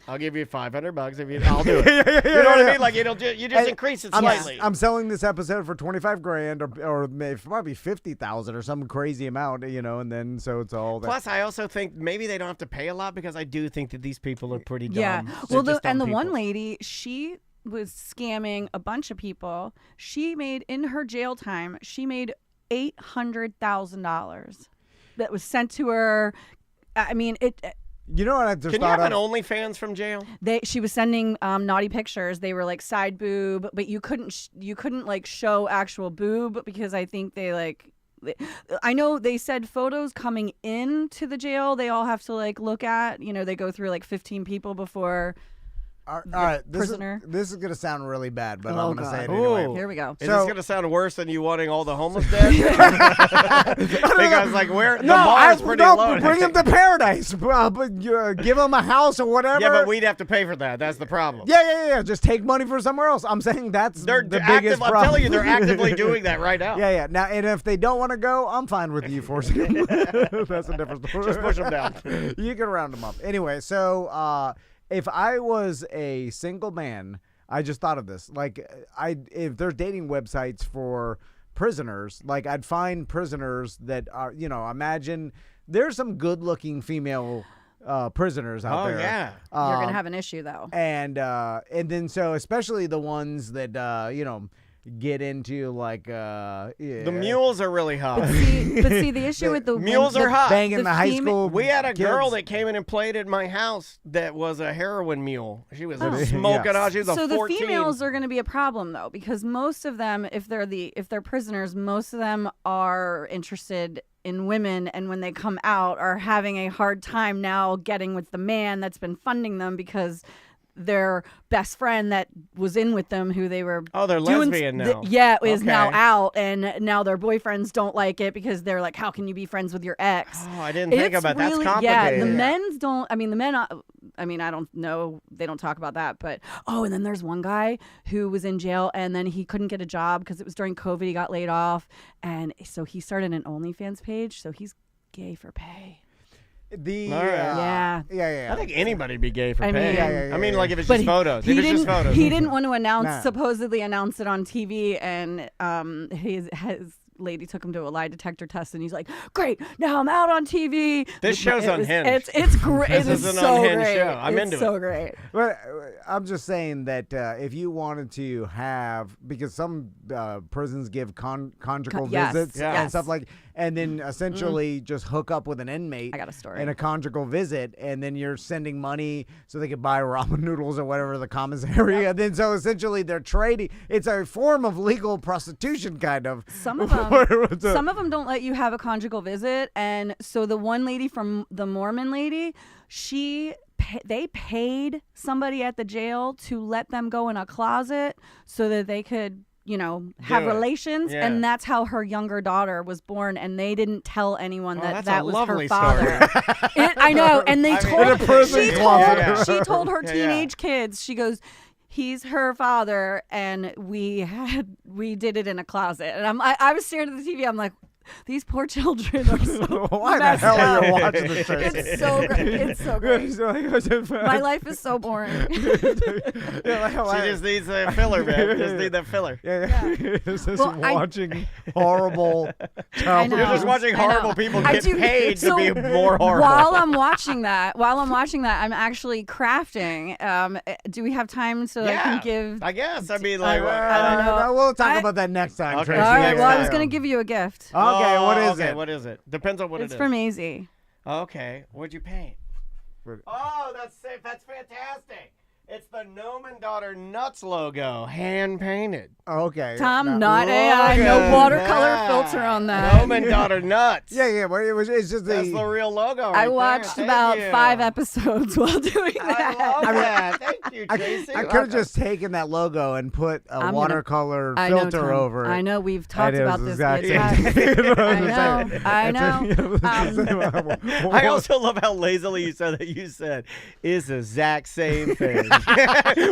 I'll give you $500 if you. I'll do it. You know what I mean? Like you just increase it slightly. I'm selling this episode for $25,000 or maybe probably $50,000 or some crazy amount, and then so it's all that. Plus, I also think maybe they don't have to pay a lot because I do think that these people are pretty dumb. Yeah. They're Well, just dumb the people. one lady, she was scamming a bunch of people. She made in her jail time, she made $800,000 that was sent to her. I mean, You know what I just Can you thought have of? an OnlyFans from jail? She was sending naughty pictures. They were like side boob, but you couldn't like show actual boob because I think I know they said photos coming into the jail they all have to like look at. They go through like 15 people before. All right, prisoner. This is gonna sound really bad, but Oh, I'm gonna say it God. anyway. Ooh. Here we go. Is So- this going to sound worse than you wanting all the homeless dead? Because like the bar is pretty low. Bring them to paradise. But give them a house or whatever. Yeah, but we'd have to pay for that. That's the problem. Yeah. Just take money for somewhere else. I'm saying that's They're the active. biggest I'm problem. telling you, they're actively doing that right now. Yeah. Now, and if they don't want to go, I'm fine with you forcing them. That's a different story. Just push them down. You can round them up. Anyway, so if I was a single man, I just thought of this. Like, if there's dating websites for prisoners, like I'd find prisoners that are, imagine there's some good-looking female prisoners out there. Oh yeah. You're gonna have an issue though. And then so especially the ones that get into like The mules are really hot. But see, the issue with the Mules are hot. banging the the high fema- school. We had a girl kids. that came in and played at my house that was a heroin mule. She was Oh. smoking Yeah. out. She was So a the 14. females are going to be a problem though, because most of them, if they're prisoners, most of them are interested in women, and when they come out, are having a hard time now getting with the man that's been funding them because their best friend that was in with them, who they were they're doing lesbian now. is now Okay. out, and now their boyfriends don't like it because they're like, how can you be friends with your ex? Oh, I didn't think It's about really, that's yeah, complicated. the men's don't. I mean, the men. I don't know. They don't talk about that. But and then there's one guy who was in jail, and then he couldn't get a job because it was during COVID. He got laid off, and so he started an OnlyFans page. So he's gay for pay. All right. Yeah. I think anybody's be gay for I pay. mean- Yeah, I mean, like if it's But just photos. If it's just photos. he didn't want to Nah. supposedly announce it on TV, and his lady took him to a lie detector test, and he's like, "Great, now I'm out on TV." This show's unhinged. It's great. This It is is an so unhinged great. show. I'm it's into so it. great. But I'm just saying that if you wanted to have, because some prisons give conjugal Yes, visits yes. and stuff like, and then essentially just hook up with an inmate. I got a story. And a conjugal visit, and then you're sending money so they could buy ramen noodles or whatever the commissary. And then so essentially they're trading. It's a form of legal prostitution, kind of. Some of them don't let you have a conjugal visit, and so the one lady from the Mormon lady, they paid somebody at the jail to let them go in a closet so that they could have Do it. relations, Yeah. and that's how her younger daughter was born, and they didn't tell anyone that's that a was lovely her father. story. I know, and they I mean, told in a prison she closet. told she told her Yeah, teenage kids, she goes, he's her father, and we did it in a closet. And I was staring at the TV. I'm like, These poor children are so Why the messed hell are up. you watching this? It's so great. It's so great. My life is so boring. She just needs a filler, man. Just need that filler. Yeah. This is Well, watching horrible child. know. You're just watching I know. horrible people I get do- paid so to be more horrible. While I'm watching that, I'm actually crafting. Do we have time so I can give? I guess. I mean, like, I don't know. We'll talk about that next time, Okay. Tracy. All right. next Well, I was time. gonna give you a gift. Okay, what is okay, it? What is it? Depends on what It's it is. from Maisie. Okay, what'd you paint? Oh, that's fantastic. It's the Noman Daughter Nuts logo, hand painted. Okay. Tom, not AI. No watercolor filter on that. Noman Daughter Nuts. Yeah, but it's just That's the real logo. I right watched there. about Thank you. 5 episodes while doing that. I love that. Thank you, Tracy. I could have just taken that logo and put a I'm gonna- watercolor I know, filter Tom. over it. I know we've talked It is about this. exactly- I know. I also love how lazily you said that. You said it's the exact same thing,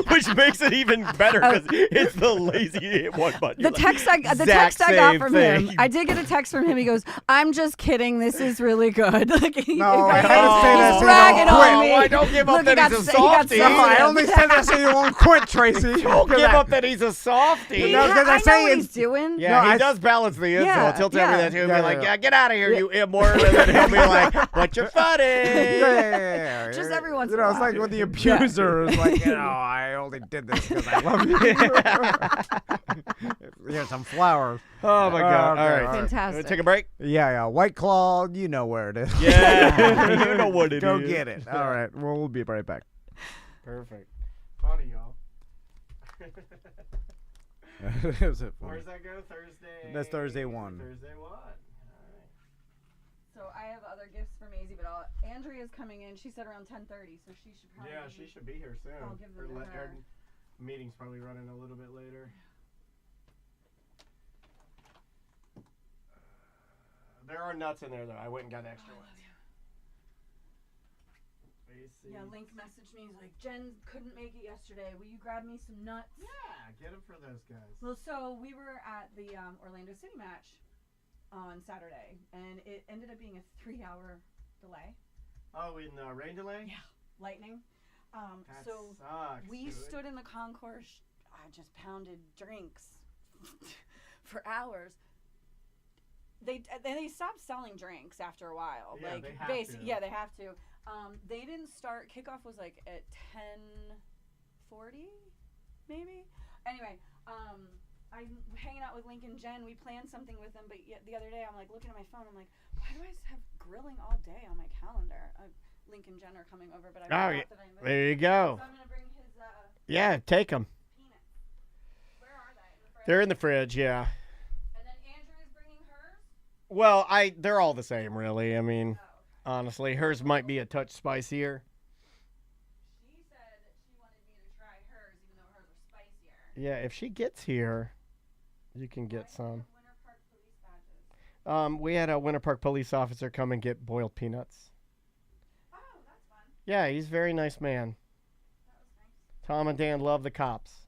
which makes it even better because it's the lazy hit one button. The You're text like, I got "Exact same from thing." him. I did get a text from him. He goes, "I'm just kidding. This is really good." Like, No, I had to say that he's so bragging you don't on quit. me. Why don't give up Look, he that got he's a he got softie? No, I sensitive. only said that so you won't quit, Tracy. Don't give up that he's a softie. No, because I I know say what it's- he's doing. Yeah, No, he I- does balance the insults. Yeah, He'll tell me that too. He'll Yeah, be like, yeah. get out of here, you immortal. And then he'll be like, but you're funny. Yeah. Just every once You in know, a it's while. like with the abuser. It's like, I only did this because I love you. Here's some flowers. Oh, my God. Okay, All right. all right. Fantastic. Wanna take a break? Yeah. White Claw, you know where it is. Yeah. You know what it Go is. get it. All right. We'll be right back. Perfect. Funny, y'all. Is it funny? Where's that go? Thursday? That's Thursday 1. Thursday 1. All right. So I have other gifts for Maisie, but Andrea's coming in. She said around 10:30, so she should probably. Yeah, she should be here soon. I'll give them to her. Meeting's probably running a little bit later. There are nuts in there, though. I went and got extra ones. Yeah, Link messaged me. He's like, Jen couldn't make it yesterday. Will you grab me some nuts? Yeah, get them for those guys. Well, so we were at the Orlando City match on Saturday, and it ended up being a 3-hour delay. Oh, in rain delay? Yeah, lightning. That So sucks, we dude. stood in the concourse. I just pounded drinks for hours. They stopped selling drinks after a while. Yeah, like they have to. Yeah, they have to. They didn't start. Kickoff was like at 10:40, maybe. Anyway, I'm hanging out with Link and Jen. We planned something with them, but the other day I'm like looking at my phone. I'm like, why do I have grilling all day on my calendar? Link and Jen are coming over, but I forgot that I invited. There you go. So I'm gonna bring his Yeah, take them. peanuts. Where are they? In the fridge? They're in the fridge, yeah. And then Andrea's bringing hers. Well, they're all the same, really. I mean, Oh. honestly, hers might be a touch spicier. She said that she wanted me to try hers, even though hers are spicier. Yeah, if she gets here, you can get some. Winter Park police badges. We had a Winter Park police officer come and get boiled peanuts. Oh, that's fun. Yeah, he's a very nice man. That was nice. Tom and Dan love the cops.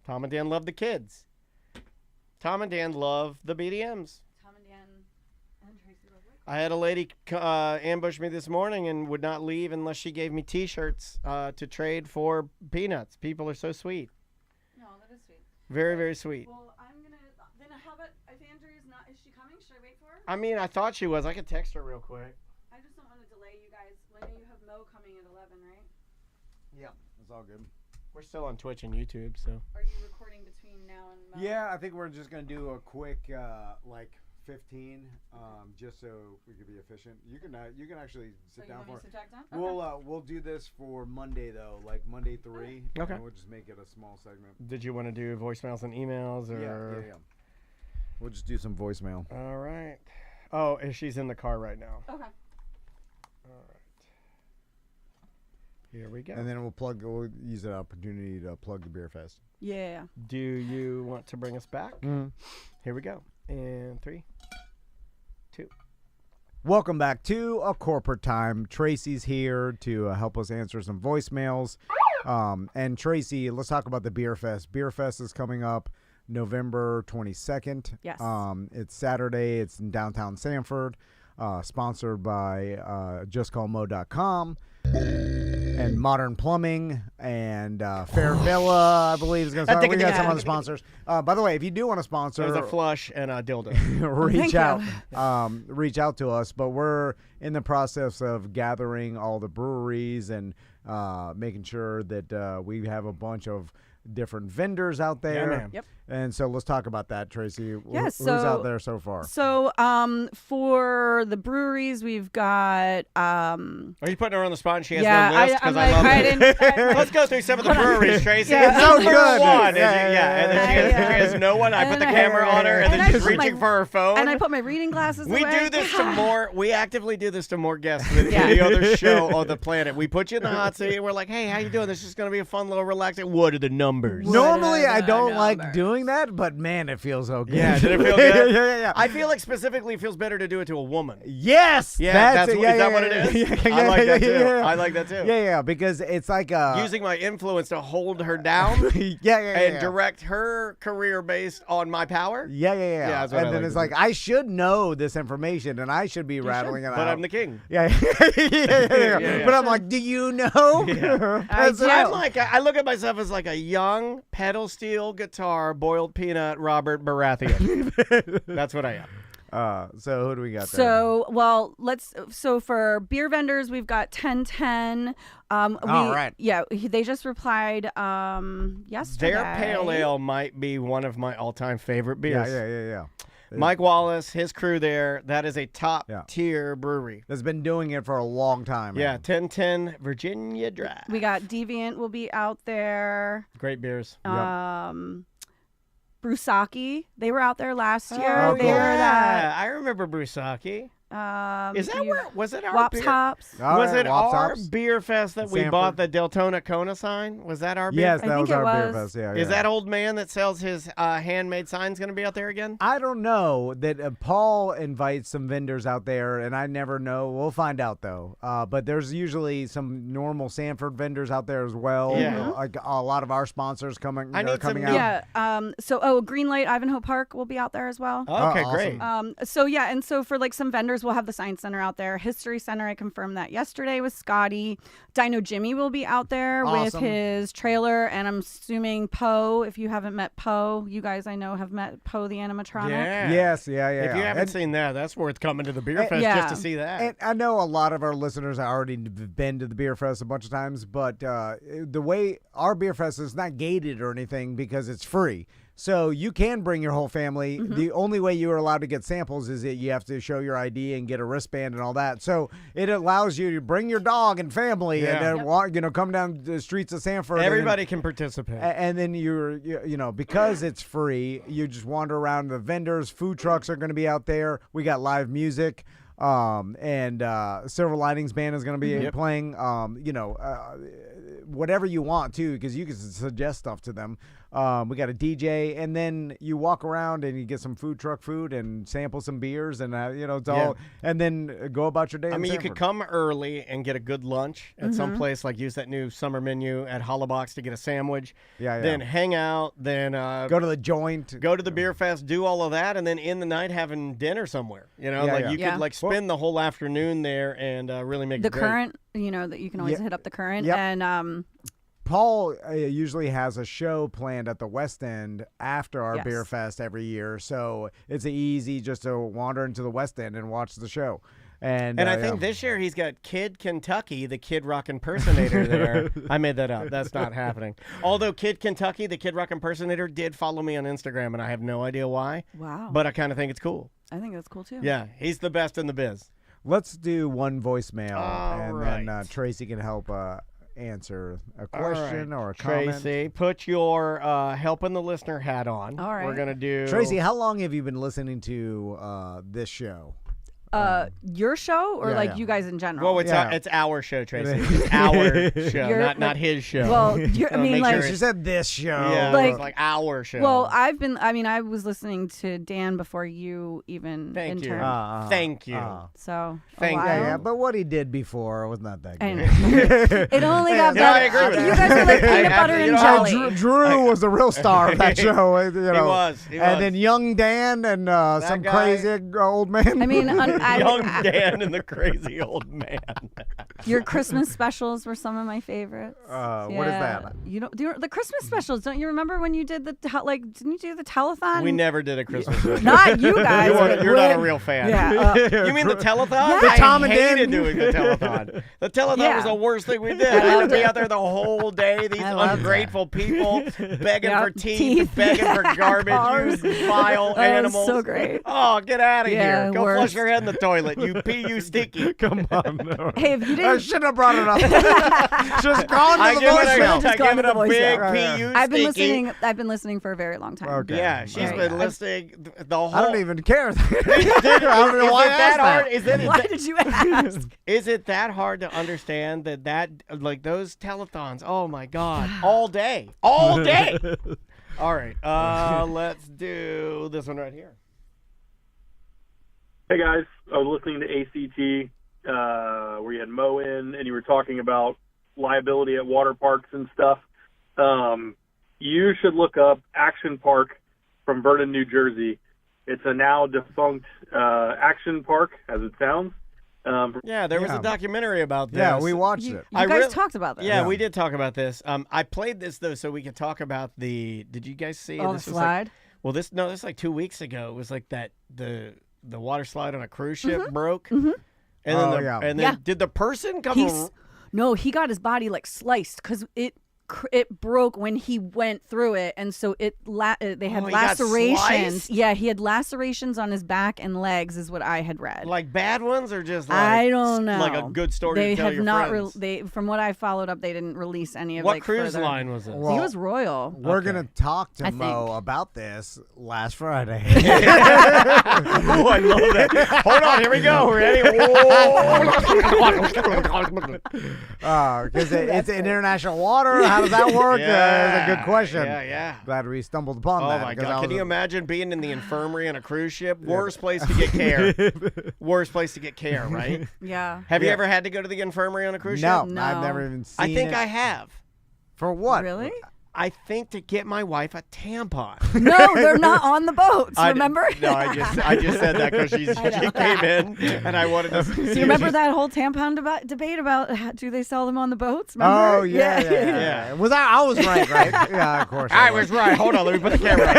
Tom and Dan love the kids. Tom and Dan love the BDMs. Tom and Dan and Tracy love liquor. I had a lady ambush me this morning and would not leave unless she gave me T-shirts to trade for peanuts. People are so sweet. No, that is sweet. Very, very sweet. Well, I'm gonna. Then how about if Andrea's not? Is she coming? Should I wait for her? I mean, I thought she was. I could text her real quick. I just don't want to delay you guys. I know you have Mo coming at 11, right? Yeah, it's all good. We're still on Twitch and YouTube, so. Are you recording between now and Mo? Yeah, I think we're just gonna do a quick 15, just so we could be efficient. You can actually So sit you down want me for to sit back down? We'll do this for Monday though, like Monday 3. Okay. And we'll just make it a small segment. Did you want to do voicemails and emails, or? Yeah. We'll just do some voicemail. All right. Oh, and she's in the car right now. Okay. All right. Here we go. And then we'll use that opportunity to plug the Beerfest. Yeah. Do you want to bring us back? Mm-hmm. Here we go. In 3, 2. Welcome back to A Corporate Time. Tracy's here to help us answer some voicemails. And Tracy, let's talk about the Beerfest. Beerfest is coming up November 22nd. Yes. It's Saturday. It's in downtown Sanford. Sponsored by justcallmo.com and Modern Plumbing and Fair Villa, I believe, is going to start. We got some other sponsors. By the way, if you do want to sponsor, there's a flush and a dildo. reach out to us. But we're in the process of gathering all the breweries and making sure that we have a bunch of different vendors out there. Yeah, man. Yep. And so let's talk about that, Tracy. Yes, Who's out there so far? So for the breweries, we've got. Are you putting her on the spot and she has Yeah, no list? Because I love it. Let's go through some of the breweries, Tracy. Yeah. So Number good. one. Yeah. And then she has no one. I put the camera on her, and then she's reaching for her phone. And I put my reading glasses We away. do this to more. We actively do this to more guests than any other show on the planet. We put you in the hot seat. And we're like, hey, how you doing? This is going to be a fun little relaxing. What are the numbers? Normally, I don't like doing that, but man, it feels so good. Yeah, did it feel good? yeah. I feel like specifically it feels better to do it to a woman. Yes. Yeah, is that what it is? I like that too. Yeah. I like that too. Yeah, because it's like using my influence to hold her down and direct her career based on my power. Yeah. that's what And I then like it's to like, do. I should know this information, and I should be rattling it out. But I'm the king. Yeah. Yeah. But I'm like, do you know? Yeah. I'm like, I look at myself as like a young pedal steel guitar boiled peanut Robert Baratheon. That's what I am. So who do we got there? So for beer vendors, we've got 1010. Right. Yeah, they just replied yesterday. Their pale ale might be one of my all-time favorite beers. Yeah. Mike Wallace, his crew there, that is a top-tier brewery. That's been doing it for a long time. Yeah, Man. 1010 Virginia Drive. We got Deviant will be out there. Great beers. Brusaki, they were out there last year. Oh, They were that. I remember Brusaki. Is that you- where was it our Wops beer? Hops? All Was right, it Wops our Hops. beer fest that we Sanford. bought the Deltona Kona sign? Was that our beer Yes, fest? that I was think our it beer was. fest. Yeah. Is that old man that sells his handmade signs going to be out there again? I don't know. That Paul invites some vendors out there, and I never know. We'll find out though. But there's usually some normal Sanford vendors out there as well. Yeah. Like a lot of our sponsors coming. I need coming some out. Yeah. Greenlight Ivanhoe Park will be out there as well. Okay, awesome. great. And so for like some vendors, we'll have the Science Center out there. History Center, I confirmed that yesterday with Scotty. Dino Jimmy will be out there with Awesome. his trailer, and I'm assuming Poe. If you haven't met Poe, you guys I know have met Poe the animatronic. Yeah. Yes. Yeah. If you haven't seen that, that's worth coming to the beer fest yeah. just to see that. And I know a lot of our listeners have already been to the beer fest a bunch of times, but the way our beer fest is not gated or anything because it's free. So you can bring your whole family. Mm-hmm. The only way you are allowed to get samples is that you have to show your ID and get a wristband and all that. So it allows you to bring your dog and family and then walk, come down the streets of Sanford. Everybody can participate. And then because it's free, you just wander around the vendors. Food trucks are going to be out there. We got live music. And Silver Linings Band is going to be playing, whatever you want too, because you can suggest stuff to them. We got a DJ, and then you walk around and you get some food truck food and sample some beers, and it's all, and then go about your day. I mean, you could come early and get a good lunch at some place, like use that new summer menu at Hollabox to get a sandwich. Yeah. Then hang out, then go to the joint, go to the beer fest, do all of that, and then in the night having dinner somewhere. You could like spend the whole afternoon there and really make The it great. Current, that you can always hit up the Current. Yep. And Paul usually has a show planned at the West End after our Yes. beer fest every year, so it's easy just to wander into the West End and watch the show. And I think this year he's got Kid Kentucky, the Kid Rock impersonator there. I made that up. That's not happening. Although Kid Kentucky, the Kid Rock impersonator, did follow me on Instagram, and I have no idea why. wow. But I kind of think it's cool. I think that's cool too. Yeah, he's the best in the biz. Let's do one voicemail, All and right. then Tracy can help answer a question or a comment. Tracy, put your helping the listener hat on. All right. We're going to do... Tracy, how long have you been listening to this show? your show or Yeah, like yeah. you guys in general? Well, it's our show, Tracy. It's our show, You're- not his show. Well, I mean, make like, sure She said this show. yeah, like- it's like our show. well, I was listening to Dan before you even Thank you. interned. Thank you. So Thank a you. Yeah, while. yeah, but what he did before was not that I good. know. It only got Yeah, better. I agree with you that. guys are like I peanut butter agree. and You know, jelly. Drew was the real star of that show. You know. He was. And then young Dan and some guy- crazy old man. I mean, Young Dan and the crazy old man. your Christmas specials were some of my favorites. What is that? You know, the Christmas specials? Don't you remember when you did didn't you do the telethon? We never did a Christmas special. Not you guys. You're not a real fan. Yeah. You mean the telethon? Yeah. The Tom I and hated Dan? doing the telethon. The telethon Yeah. was the worst thing we did. We had to be out there the whole day. These I loved ungrateful people begging Yep. for teeth, Teeth. begging for garbage, Cars. you vile That was animals. so great. Oh, get out of Yeah, here. Go flush worst. your head in the toilet. You pee, you stinky. Come on. No. Hey, if you I didn't, shouldn't have brought it up. Just gone to I the give voicemail. Just gone to the it a big voicemail. pee, you I've been stinky. listening. I've been listening for a very long time. Okay. Yeah, she's Right. been listening the whole. I don't even care. I don't know why I asked that. Why did you ask? Is it that hard to understand that like those telethons? Oh my God, all day, all day. All right, let's do this one right here. Hey guys, I was listening to ACT where you had Mo in and you were talking about liability at water parks and stuff. You should look up Action Park from Vernon, New Jersey. It's a now defunct action park, as it sounds. Yeah, there was a documentary about this. Yeah, we watched it. You I guys real- talked about this. Yeah, we did talk about this. I played this though, so we could talk about the. Did you guys see? Oh, the this was slide. this was like 2 weeks ago. It was like that the water slide on a cruise ship broke. Mm-hmm. And then, Oh, yeah. and then Yeah. did the person come? No, he got his body like sliced because it broke when he went through it, and so they had Oh, he got lacerations. sliced? Yeah, he had lacerations on his back and legs, is what I had read. Like bad ones or just like I don't know. like a good story They to tell have your not. friends? From what I followed up, they didn't release any of What like cruise further. line was it? I think it was Royal. We're Okay. going to talk to I Mo think. about this last Friday. Oh, I love that. Hold on, here we go. Ready? Because it's in international water. How does that work? That's a good question. Yeah. Glad we stumbled upon Oh that. my 'cause God! I Can was you imagine being in the infirmary on a cruise ship? Worst place to get care. Worst place to get care, right? Yeah. Have you Yeah. ever had to go to the infirmary on a cruise No, ship? No. I've never even seen I think it. I have. For what? Really? I think to get my wife a tampon. No, they're not on the boats. I- Remember? No, I just said that because she came in and I wanted to. Do you remember that whole tampon debate about do they sell them on the boats? Remember? Oh, yeah. Was I was right? Yeah, of course. I was right. Hold on, let me put the camera on.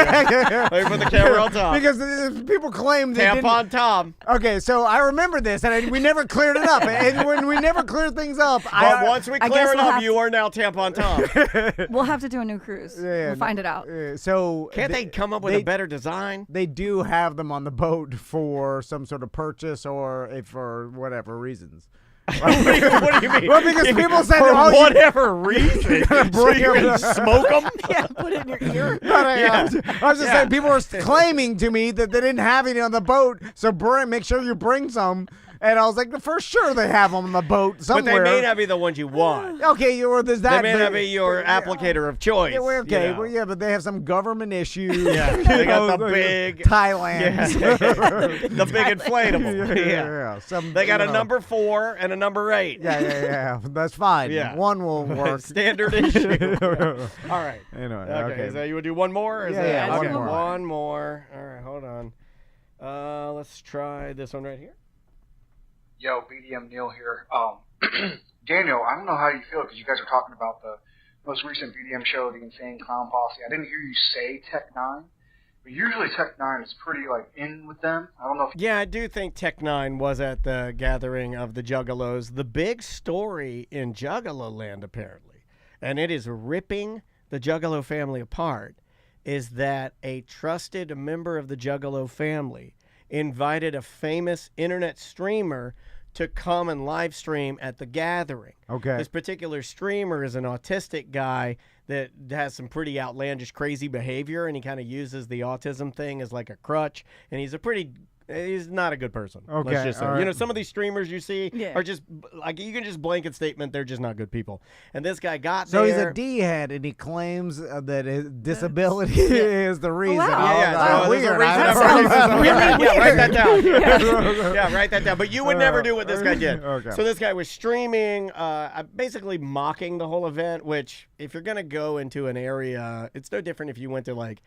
Let me put the camera on top. Because people claim they didn't. Tampon Tom. Okay, so I remember this, and we never cleared it up. And when we never cleared things up, But once we I clear guess it we'll up, have you are now Tampon Tom. We'll have to do a new cruise. Yeah, we'll find it out. So Can't they come up with a better design? They do have them on the boat for some sort of purchase or for whatever reasons. What do you mean? Well, because people said, for oh, whatever reason, so bring you can them- smoke them. Yeah, put it in your ear. I was just saying, people were claiming to me that they didn't have any on the boat, so make sure you bring some. And I was like, for sure they have them on the boat somewhere. But they may not be the ones you want. Okay, or there's that. They may not be your applicator of choice. Yeah, well, okay, you know. well, yeah, but they have some government issue. Yeah, they got the big Thailand. the big inflatable. Yeah. They got a number 4 and a number 8. Yeah. That's fine. Yeah. One will work. Standard issue. All right. Anyway, Okay. So you would do one more? Or is Yeah, that- one okay, more. One more. All right. Hold on. Let's try this one right here. Yo, BDM Neil here. Daniel, I don't know how you feel because you guys were talking about the most recent BDM show, The Insane Clown Posse. I didn't hear you say Tech 9, but usually Tech 9 is pretty, in with them. I don't know if... Yeah, I do think Tech 9 was at the gathering of the Juggalos. The big story in Juggalo land, apparently, and it is ripping the Juggalo family apart, is that a trusted member of the Juggalo family invited a famous internet streamer to come and live stream at the gathering. Okay. This particular streamer is an autistic guy that has some pretty outlandish, crazy behavior, and he kind of uses the autism thing as like a crutch. And he's a pretty He's not a good person. Okay, Let's just say. all right. You know, some of these streamers you see Yeah. are just like, you can just blanket statement they're just not good people. And this guy got So there. he's a D-head, and he claims that his disability is the reason. wow. Yeah, yeah. Oh, So there's a weird. reason I've I'm heard writing of this. that. Yeah, write that down. Yeah, write that down. But you would never do what this guy did. Okay. So this guy was streaming, basically mocking the whole event, which if you're going to go into an area, it's no different if you went to like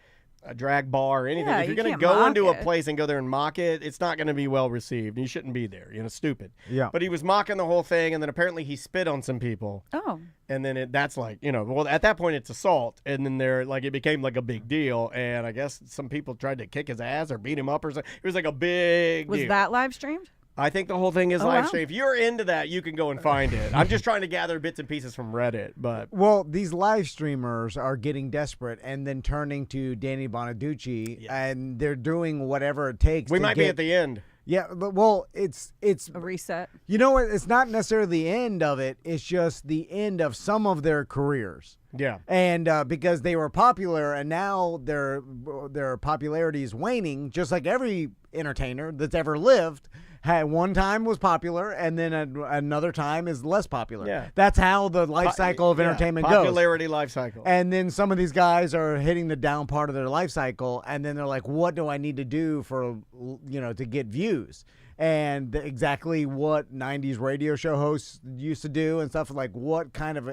a drag bar or anything. Yeah, If you're you going to can't go mock into a it. place and go there and mock it, it's not going to be well received. You shouldn't be there. You know, stupid. Yeah. But he was mocking the whole thing, and then apparently he spit on some people. Oh. And then that's like, you know, well, at that point it's assault. And then it became like a big deal. And I guess some people tried to kick his ass or beat him up or something. It was like a big Was deal. that live streamed? I think the whole thing is Oh, live wow. stream. If you're into that, you can go and find it. I'm just trying to gather bits and pieces from Reddit. But Well, these live streamers are getting desperate and then turning to Danny Bonaducci, Yeah. and they're doing whatever it takes. we to might get, be at the end. Yeah, but well, it's A reset. you know what? It's not necessarily the end of it. It's just the end of some of their careers. Yeah. And because they were popular, and now their popularity is waning, just like every entertainer that's ever lived. One time was popular, and then another time is less popular. Yeah. That's how the life cycle of Yeah, entertainment goes. Popularity life cycle. And then some of these guys are hitting the down part of their life cycle, and then they're like, what do I need to do to get views? And exactly what 90s radio show hosts used to do and stuff, like what kind of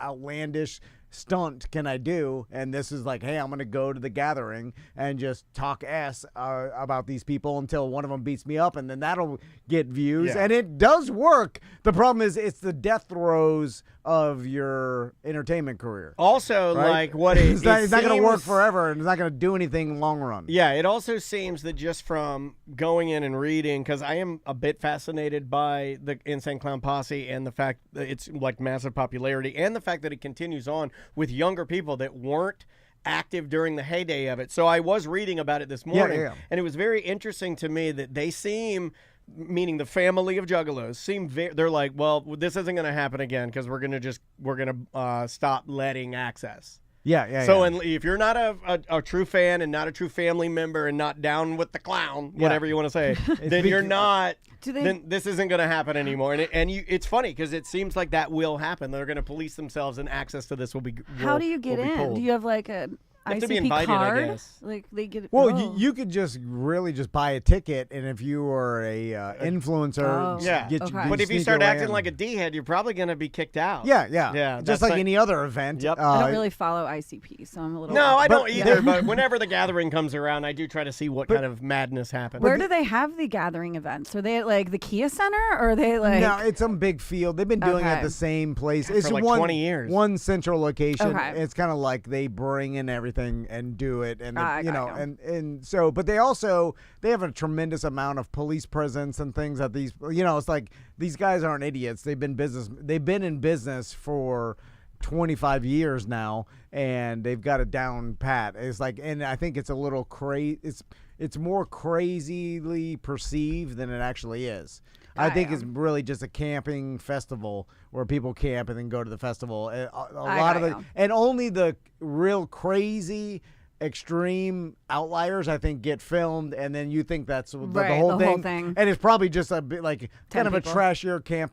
outlandish stunt can I do? And this is like, hey, I'm going to go to the gathering and just talk ass about these people until one of them beats me up, and then that'll get views. Yeah. And it does work. The problem is it's the death throes of your entertainment career. Also, Right? like what it, it's not going to work seems- forever, and it's not going to do anything long run. Yeah, it also seems that just from going in and reading, because I am a bit fascinated by the Insane Clown Posse and the fact that it's like massive popularity, and the fact that it continues on with younger people that weren't active during the heyday of it. So I was reading about it this morning, yeah. and it was very interesting to me that they seem, meaning the family of Juggalos, seem they're like, well, this isn't going to happen again because we're going to stop letting access. Yeah. So if you're not a true fan and not a true family member and not down with the clown, whatever you want to say, then you're not. Then this isn't going to happen anymore. And it's funny because it seems like that will happen. They're going to police themselves, and access to this will be. How do you get in? Pulled. Do you have like a have to ICP be invited, I card? guess. Like they get. Well, oh. you could just really just buy a ticket, and if you are a influencer, Oh, Yeah. okay. But if you sneak start your way acting in. like a D-head, you're probably going to be kicked out. yeah, that's just like any other event. Yep. I don't really follow ICP, so I'm a little. No, I don't But- either. But whenever the gathering comes around, I do try to see what kind of madness happens. Where do they have the gathering events? Are they at like the Kia Center, or are they like? No, it's some big field. They've been doing it at Okay. the same place. It's like one, 20 years. One central location. Okay. It's kind of like they bring in everything and do it, and I you know, got you. and so, but they have a tremendous amount of police presence and things that these, you know, it's like these guys aren't idiots. They've been in business for 25 years now, and they've got it down pat. It's like, and I think it's a little crazy. It's more crazily perceived than it actually is. I think it's really just a camping festival where people camp and then go to the festival. A lot of and only the real crazy, extreme outliers, I think, get filmed, and then you think that's the whole thing. And it's probably just a bit like kind of people. a trashier camp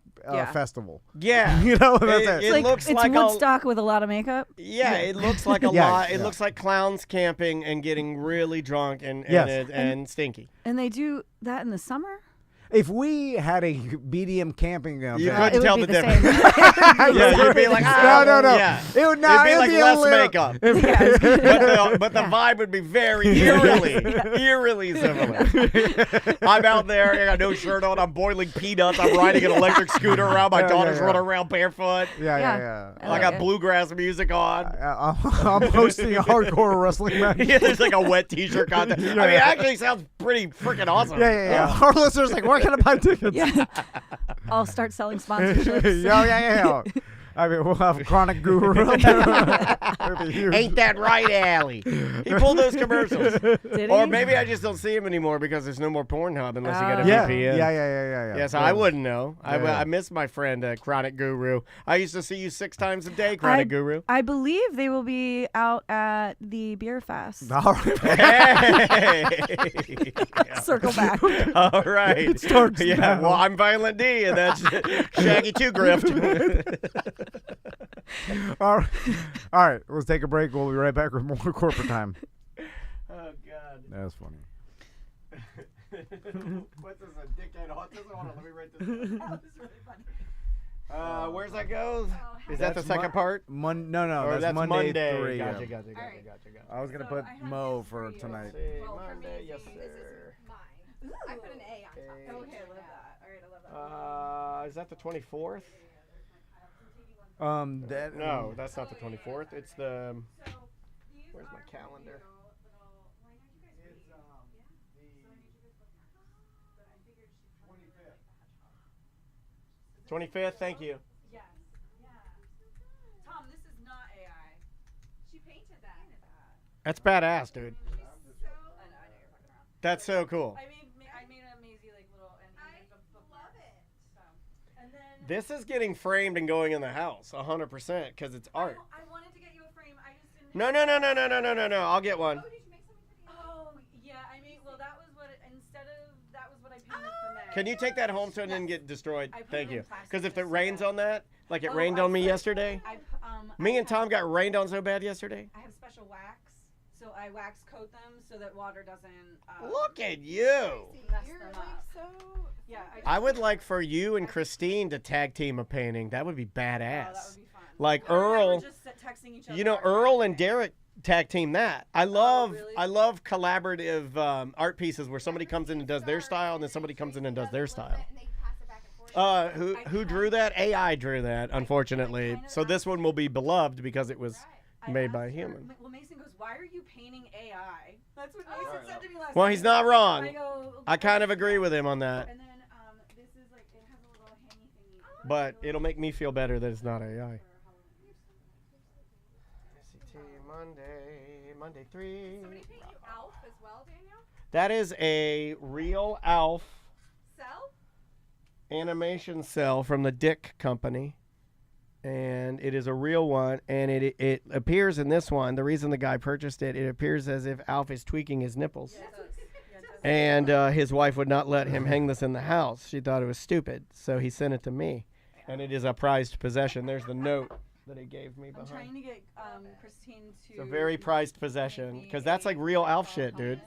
festival. Yeah. You know, that's it. It looks it's like Woodstock with a lot of makeup. Yeah, it looks like a Yeah, lot. It yeah. looks like clowns camping and getting really drunk and Yes. and stinky. And they do that in the summer. If we had a BDM camping event, You it couldn't would tell be the the difference. same. Yeah, you'd be like, no. Yeah. It would It'd be like less little- makeup. But the vibe would be very eerily similar. I'm out there, I got no shirt on, I'm boiling peanuts, I'm riding an electric scooter around, my daughter's running around barefoot. Yeah. I I like got it. bluegrass music on. I'm hosting a hardcore wrestling match. Yeah, there's like a wet t-shirt contest. I mean, it actually sounds pretty freaking awesome. Yeah. Our listeners like, where can I buy tickets? Yeah. I'll start selling sponsorships. Yeah. I mean, we'll have Chronic Guru. Ain't that right, Allie? He pulled those commercials. Did Or he? maybe I just don't see him anymore because there's no more Pornhub unless you get a Yeah, VPN. yeah. Yes, I wouldn't know. Yeah. I miss my friend Chronic Guru. I used to see you 6 times a day, Chronic Guru. I believe they will be out at the Beerfest. All right. Hey! Circle back. All right. starts Yeah. now. Well, I'm Violent D, and that's Shaggy 2 Grift. All right. Let's take a break. We'll be right back with more corporate time. Oh God. That's funny. What's this? A dickhead autism? Hold on, let me write this down. Where's that go? Is that the second part? No, Or that's that's Monday, 3. Gotcha, yeah. gotcha. I was gonna put Mo for tonight. See, Well, for me, Monday, yes, this sir. isn't mine. I put an A on top. Okay. Okay, I love that. All right, I love that. Is that the 24th? That No, that's not the 24th. It's the. Where's my calendar? 25th. Thank you. Yes. Yeah. Tom, this is not AI. She painted that. That's badass, dude. I know you're fucking around. That's so cool. I made a Maisie like little I bookmark. love it. So, and then This is getting framed and going in the house, 100%, because it's art. I wanted to get you a frame. I just didn't. No. I'll get one. Oh, did you make something for the Oh yeah, I mean, well, that was what that was what I painted for Meg. Can you take that home so it didn't get destroyed? I put Thank it in you. plastic Because if it just so rains that- on that, like it Oh, rained I on me put- yesterday. Me and Tom got rained on so bad yesterday. I have special wax, so I wax coat them so that water doesn't. Look at you. Mess You're them like up. so. Yeah, I would like for you and Christine to tag team a painting. That would be Oh, that badass. would be fun. Like Her and I were Earl, just texting each other you know, our Earl and thing. Derek tag team that. I love really? collaborative art pieces where somebody comes in and does their style and then somebody comes in and does their style. And they pass it back and forth. Who drew that? AI drew that, unfortunately. So this one will be beloved because it was I made by a asked her- human. Well, Mason goes, "Why are you painting AI?" That's what Mason said to me last Well, night. he's not wrong. I go, I kind of agree with him on that, And then this is like it has a little hangy thingy. but it'll make me feel better that it's not AI. SCT Monday 3. Somebody paint you Alf as well, Daniel? That is a real Alf Cell? animation cell from the Dick Company, and it is a real one. And it appears in this one. The reason the guy purchased it, it appears as if Alf is tweaking his nipples. And his wife would not let him hang this in the house. She thought it was stupid, so he sent it to me. And it is a prized possession. There's the note that he gave me I'm behind. trying to get Christine to. It's a very prized possession, because that's like real Alf shit, dude.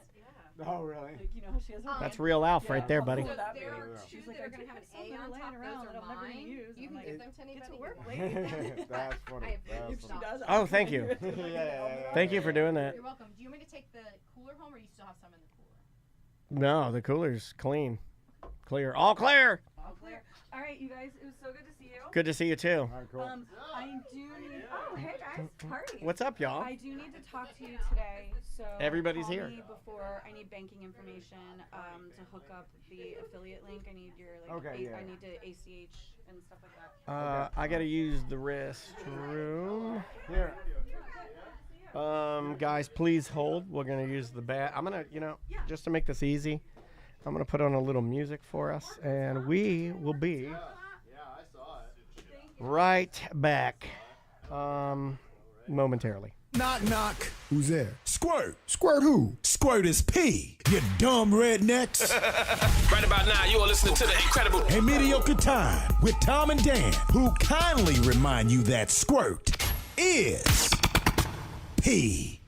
Oh, really? Like, you know, she has her That's real Alf right there, buddy. So Cool that there be. are She's two like, that are I going to have an think A on laying top. around Those that are I'm never gonna mine. use. You I'm can like, give them to anybody. Get to work, you lady. That's funny. I have That's If she funny. does, Oh, thank you. Thank you for doing that. You're welcome. Do you want me to take the cooler home, or you still have some in the cooler? No, the cooler's clean. Clear. All clear. All clear. All right, you guys. It was so good to see you. Good to see you, too. All right, cool. I do need. Oh, hey guys, party. What's up, y'all? I do need to talk to you today. So Everybody's call here. me before I need banking information to hook up the affiliate link. I need your like. Okay, yeah. I need to ACH and stuff like that. I gotta use the restroom. Here. Guys, please hold. We're gonna use the bat. I'm gonna, just to make this easy, I'm gonna put on a little music for us, and we will be right back, momentarily. Knock, knock. Who's there? Squirt. Squirt who? Squirt is P. You dumb rednecks. Right about now, you are listening to the incredible A mediocre time with Tom and Dan, who kindly remind you that squirt is P.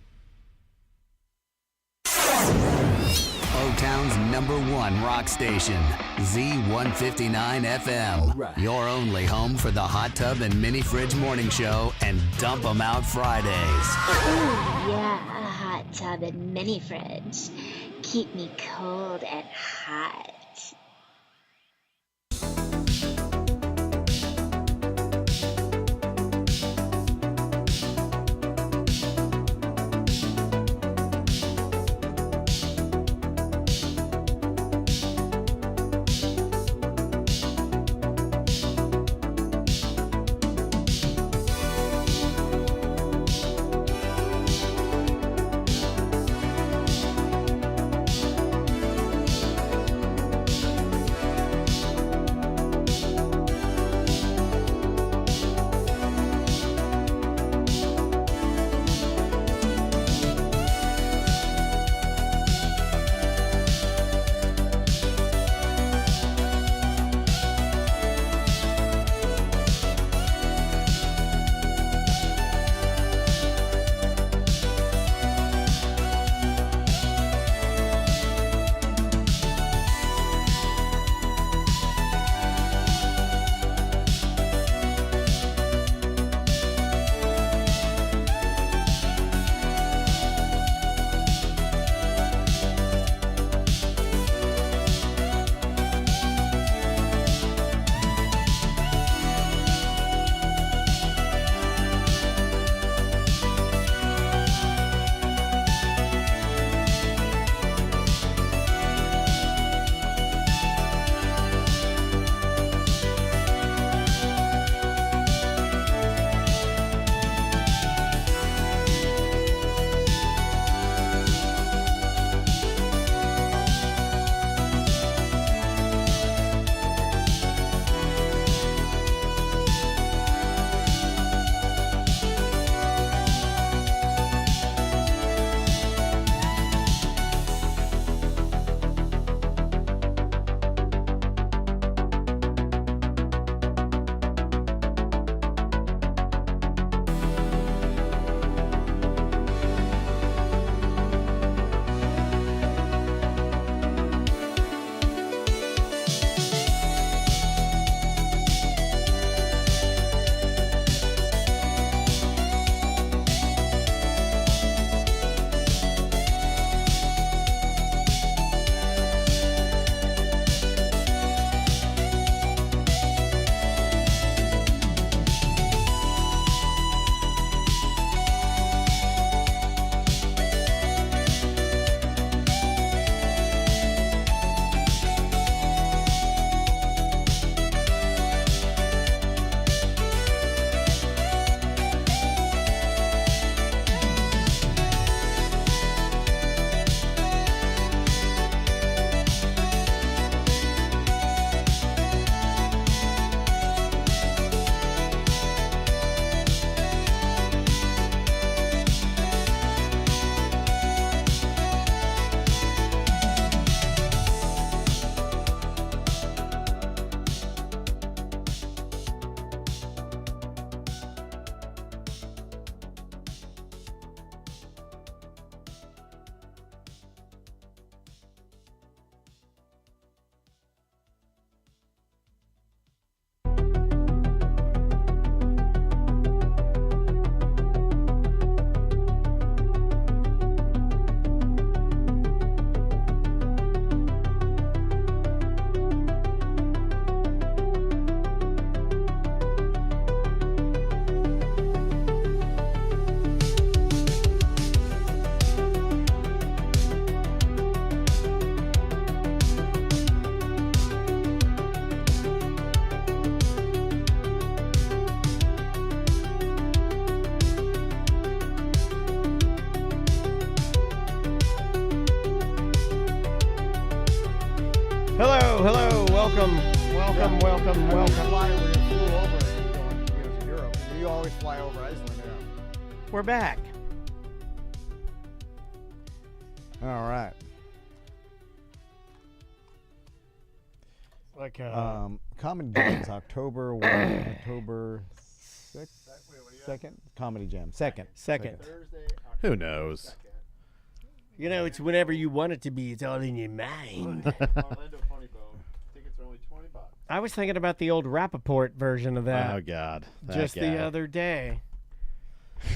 O-Town's #1 rock station, Z159 FM. Your only home for the Hot Tub and Mini Fridge Morning Show and Dump 'em Out Fridays. Ooh, yeah, a hot tub and mini fridge. Keep me cold and hot. Welcome. Fly over here, flew over going to Europe. You always fly over Iceland. Yeah. We're back. All right. Like Comedy Jams, October 6th? 2nd? Comedy Jam. Second. Who knows? You know, it's whenever you want it to be. It's all in your mind. Orlando Funny Bone. Tickets are only $20. I was thinking about the old Rappaport version of that. Oh, God. Just the other day.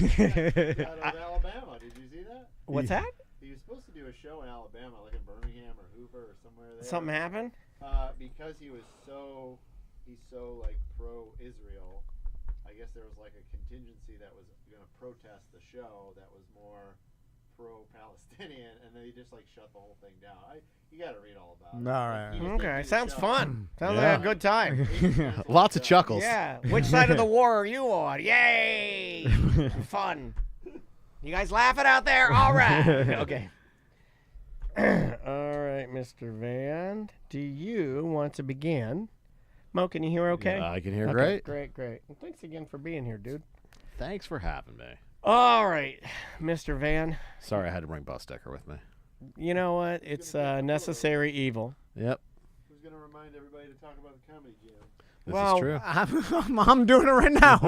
Out of Alabama. Did you see that? What's that? He was supposed to do a show in Alabama, like in Birmingham or Hoover or somewhere there. Something happened? Because he's so like pro-Israel. I guess there was like a contingency that was going to protest the show that was more pro-Palestinian, and then he just like shut the whole thing down. You got to read all about it. All right. Okay, sounds fun. Sounds like a good time. Lots of chuckles. Yeah. Which side of the war are you on? Yay! Fun. You guys laughing out there? All right. Okay. All right, Mr. Van. Do you want to begin? Mo, can you hear okay? I can hear Okay, great. Great. Well, thanks again for being here, dude. Thanks for having me. All right, Mr. Van. Sorry I had to bring Bus Decker with me. You know what? It's necessary evil. Yep. Who's going to remind everybody to talk about the Comedy Jam? This Well, is true. I'm doing it right now.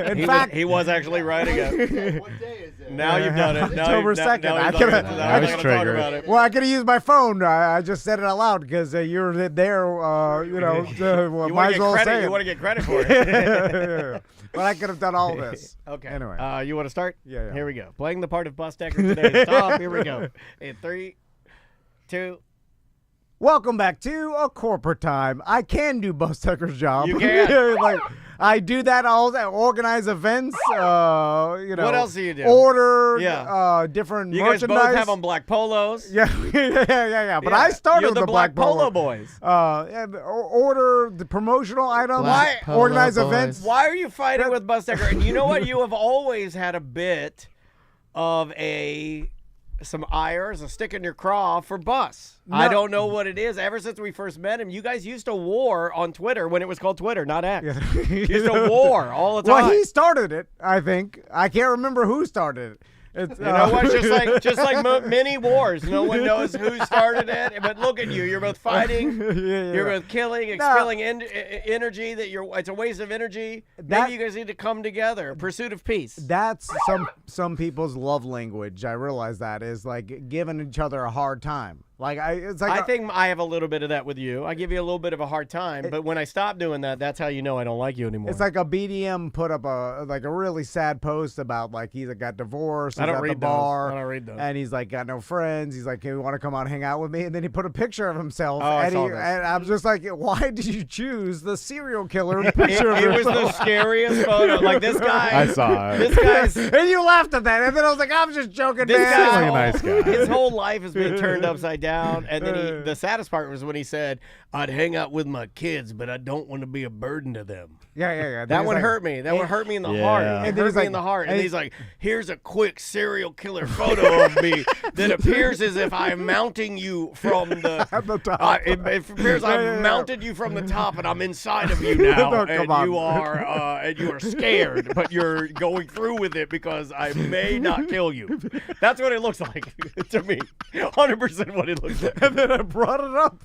In fact, he was actually writing it. What day is it? Now you've done it. October 2nd. Now I you're could've- not I was gonna talk triggered. about it. well, I could have used my phone. I just said it out loud because you're there. You know, You might want as to well get credit? say You it. want to get credit for it? But I could have done all this. Okay. Anyway. You want to start? Yeah. Here we go. Playing the part of Bus Decker today. Stop. Here we go. In 3, 2. Welcome back to A Corporate Time. I can do Bus Tucker's job. You can. Like, I do that all day. Organize events. You know. What else do you do? Order. Yeah. Different You guys merchandise. both have on black polos. Yeah. But I started You're with the black polo boys. Order the promotional items. Black polo Organize boys. events. Why are you fighting with Bus Decker? And you know what? You have always had a bit of some ire as a stick in your craw for Bus. No. I don't know what it is. Ever since we first met him, you guys used to war on Twitter when it was called Twitter, not X. You used to war all the time. Well, he started it, I think. I can't remember who started it. It's, You know what? Just like many wars, no one knows who started it. But look at you. You're both fighting. You're both killing, expelling energy. It's a waste of energy. Maybe you guys need to come together. Pursuit of peace. That's some people's love language. I realize that is like giving each other a hard time. I think I have a little bit of that with you. I give you a little bit of a hard time, but when I stop doing that, that's how you know I don't like you anymore. It's like a BDM put up a really sad post about like he's got divorced. I don't he's at read the bar, those. I don't read those. And he's like got no friends. He's like, "Hey, you want to come out and hang out with me?" And then he put a picture of himself. Oh, I and, saw this. and I'm just like, why did you choose the serial killer picture? It of was the yourself? scariest photo. Like this guy. I saw it. This guy's. And you laughed at that, and then I was like, "I'm just joking, This man." guy's like a whole, nice guy. His whole life has been turned upside down, and then the saddest part was when he said, "I'd hang out with my kids, but I don't want to be a burden to them." Yeah. That one hurt me. That one hurt me in the Yeah. heart. And It then hurt he's me like- in the heart. And and he's like, "Here's a quick serial killer photo of me that appears as if I'm mounting you from the At the top. It appears I've yeah. mounted you from the top, and I'm inside of you now, No, and come on. you are scared, but you're going through with it because I may not kill you." That's what it looks like to me. 100% what it looks like. And then I brought it up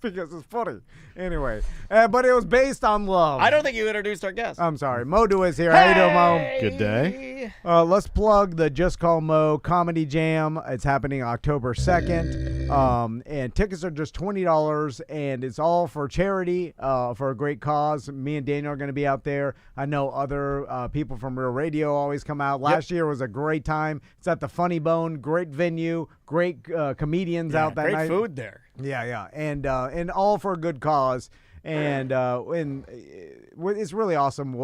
because it's funny. Anyway, but it was based on love. I don't think you introduced our guest. I'm sorry. Mo is here. How you doing, Mo? Good day. Let's plug the Just Call Mo Comedy Jam. It's happening October 2nd. And tickets are just $20, and it's all for charity, for a great cause. Me and Daniel are going to be out there. I know other people from Real Radio always come out. Last year was a great time. It's at the Funny Bone. Great venue. Great comedians out that great night. food there. Yeah. And all for a good cause. And it's really awesome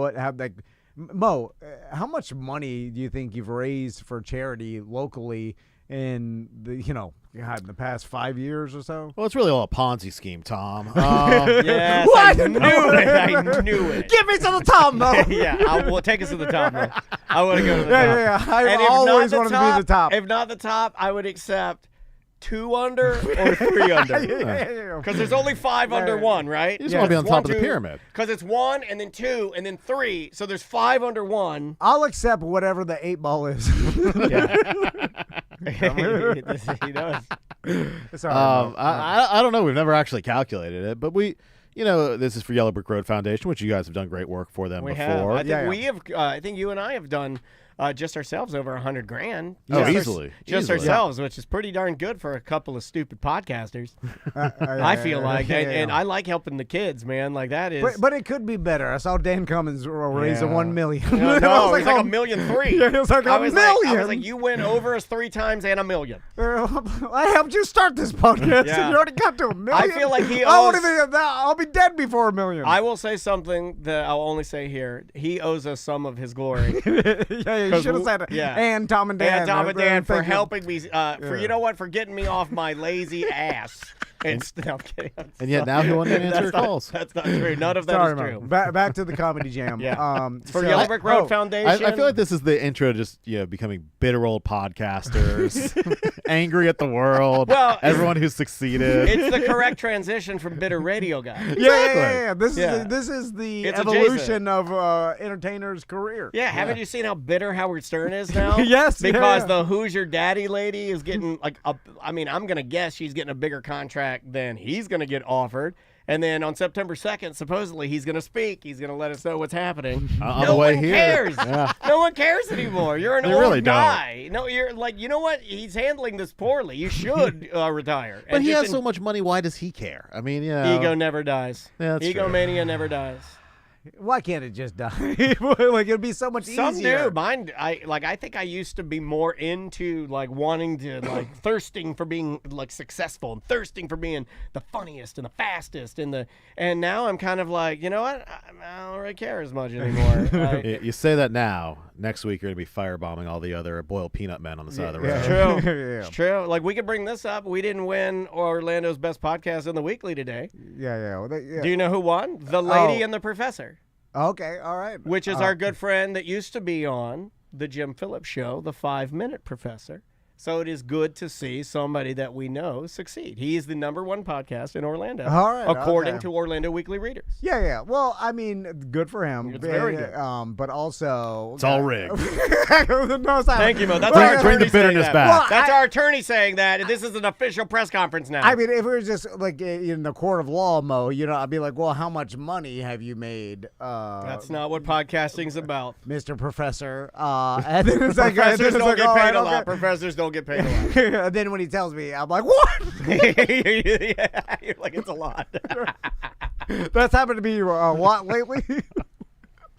Mo, how much money do you think you've raised for charity locally in the past 5 years or so? Well, it's really all a Ponzi scheme, Tom. Yes, What? I knew it. Give me to the top, Mo. Yeah, we'll take us to the top, though. I want to go to the top. Yeah. And I if always not wanted to be the top. If not the top, I would accept 2 under or 3 under? Because there's only 5 under 1, right? You just want to be on top of the pyramid. Because it's 1 and then 2 and then 3. So there's 5 under 1. I'll accept whatever the 8 ball is. He does. Sorry, Mo. I don't know. We've never actually calculated it, but we, this is for Yellow Brick Road Foundation, which you guys have done great work for them We before. have. I think we have. I think you and I have done just ourselves over $100,000. Oh, easily. Ourselves, which is pretty darn good for a couple of stupid podcasters. I feel like, and I like helping the kids, man. Like that is. But it could be better. I saw Dan Cummins raise a $1 million. No, it was like $1.3 million. Yeah, it was like $1 million. I was like, you went over us 3 times and $1 million. I helped you start this podcast, and you already got to $1 million. I feel like he I won't owes. even, I'll be dead before $1 million. I will say something that I'll only say here. He owes us some of his glory. You should have said it. Yeah. And Tom and Dan. And Tom and Dan for thank you. helping me. For getting me off my lazy ass. No, I'm kidding. And yet now he won't even answer your calls. That's not true. None of that Sorry, is true. Back to the Comedy Jam. For Yellow Brick Road Foundation. I feel like this is the intro to just becoming bitter old podcasters, angry at the world, everyone who's succeeded. It's the correct transition from bitter radio guy. Yeah. This is the evolution of entertainer's career. Yeah, haven't you seen how bitter Howard Stern is now? Yes, because the Who's Your Daddy lady is getting I'm gonna guess she's getting a bigger contract than he's gonna get offered. And then on September 2nd, supposedly he's going to speak. He's going to let us know what's happening. On the way here. Cares. Yeah. No one cares anymore. You're an They old really guy. No, you're like, you know what? He's handling this poorly. You should retire. But he has so much money. Why does he care? I mean, ego never dies. Yeah, that's Egomania never dies. Why can't it just die? Like it'd be so much Some easier. do. Mine, I think I used to be more into wanting to thirsting for being successful and thirsting for being the funniest and the fastest and now I'm kind of like, you know what? I don't really care as much anymore. You say that now. Next week you're gonna be firebombing all the other boiled peanut men on the side of the road. It's true. It's true. Like we could bring this up. We didn't win Orlando's best podcast in the weekly today. Yeah. Do you know who won? The Lady and the Professor. Okay, all right. Which is our good friend that used to be on the Jim Phillips Show, the 5-Minute Professor. So it is good to see somebody that we know succeed. He is the #1 podcast in Orlando, all right, according to Orlando Weekly Readers. Yeah. Well, I mean, good for him. It's very good. But also, it's all rigged. Thank you, Mo. That's our bring the attorney bitterness saying that. back. Well, that's our attorney saying that. This is an official press conference now. I mean, if it was just like in the court of law, Mo, I'd be like, well, how much money have you made? That's not what podcasting's about, Mr. Professor. And then it's professors don't get paid a lot. Okay. Professors don't get paid a lot. And then when he tells me, I'm like, what? Yeah, you're like, it's a lot. That's happened to be a lot lately.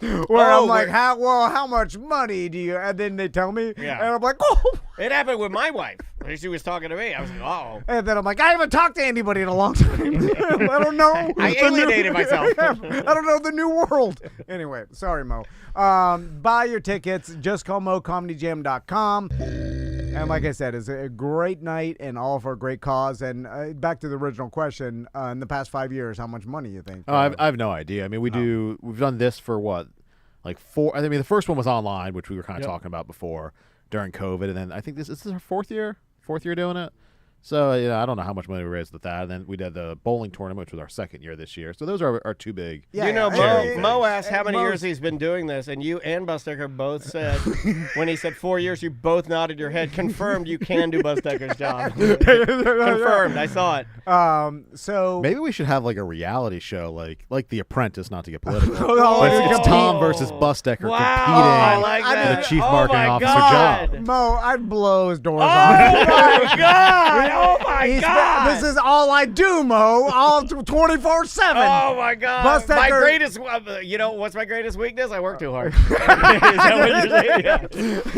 Where I'm like, how much money do you? And then they tell me, and I'm like, oh. It happened with my wife. She was talking to me. I was like, oh. And then I'm like, I haven't talked to anybody in a long time. I don't know. I alienated myself. I don't know the new world. Anyway, sorry, Mo. Buy your tickets. Just call MoComedyJam.com. And like I said, it's a great night and all for a great cause. And back to the original question, in the past 5 years, how much money you think? Oh, I have no idea. I mean, we've done this for what, like 4? I mean, the first one was online, which we were kind of talking about before during COVID, and then I think this is our fourth year doing it. So I don't know how much money we raised with that. And then we did the bowling tournament, which was our second year this year. So those are our two big. Mo asked how many years he's been doing this, and you and Bustecker both said, when he said 4 years, you both nodded your head, confirmed you can do Bustecker's job. Confirmed, I saw it. So maybe we should have like a reality show, like The Apprentice, not to get political. But it's Tom versus Bustecker competing for the chief marketing officer job. Mo, I'd blow his doors off. My God! Oh my God! This is all I do, Mo. All 24/7. Oh my God! Bustecker, my greatest, what's my greatest weakness? I work too hard. Is that what you're saying? Yeah.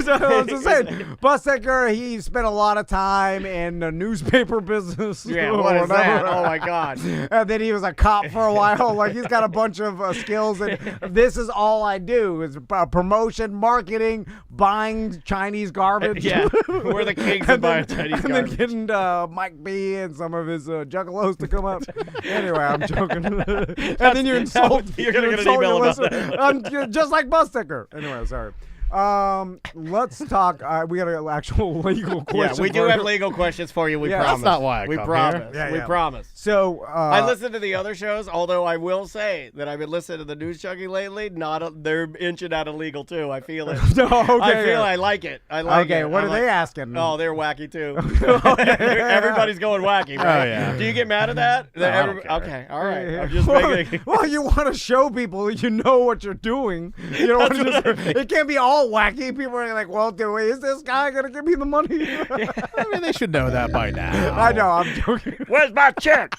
So I was just saying, Bustecker, he spent a lot of time in the newspaper business. Yeah, what is that? Oh my God! And then he was a cop for a while. Like he's got a bunch of skills, and this is all I do is promotion, marketing, buying Chinese garbage. Yeah, we're the kings of buying Chinese garbage. And then getting Mike B and some of his juggalos to come up. Anyway, I'm joking. And then you insult. You're gonna get an email about that. I'm just like Bustecker. Anyway, sorry. Let's talk. We got an actual legal question. Yeah, we do have legal questions for you. We promise. That's not why I we come promise. here. We promise. So I listen to the other shows, although I will say that I've been listening to the News Junkie lately. They're inching out of legal too. I feel it. I like it. I like it. Okay, what are they asking? Oh, they're wacky too. Everybody's going wacky, right? Oh, yeah. Do you get mad at that? No, I don't care. Okay, all right. I'm just making. Well, you want to show people you know what you're doing. You don't want to just. It can't be all wacky. People are like, well, is this guy gonna give me the money? I mean, they should know that by now. I know. I'm joking. Where's my check?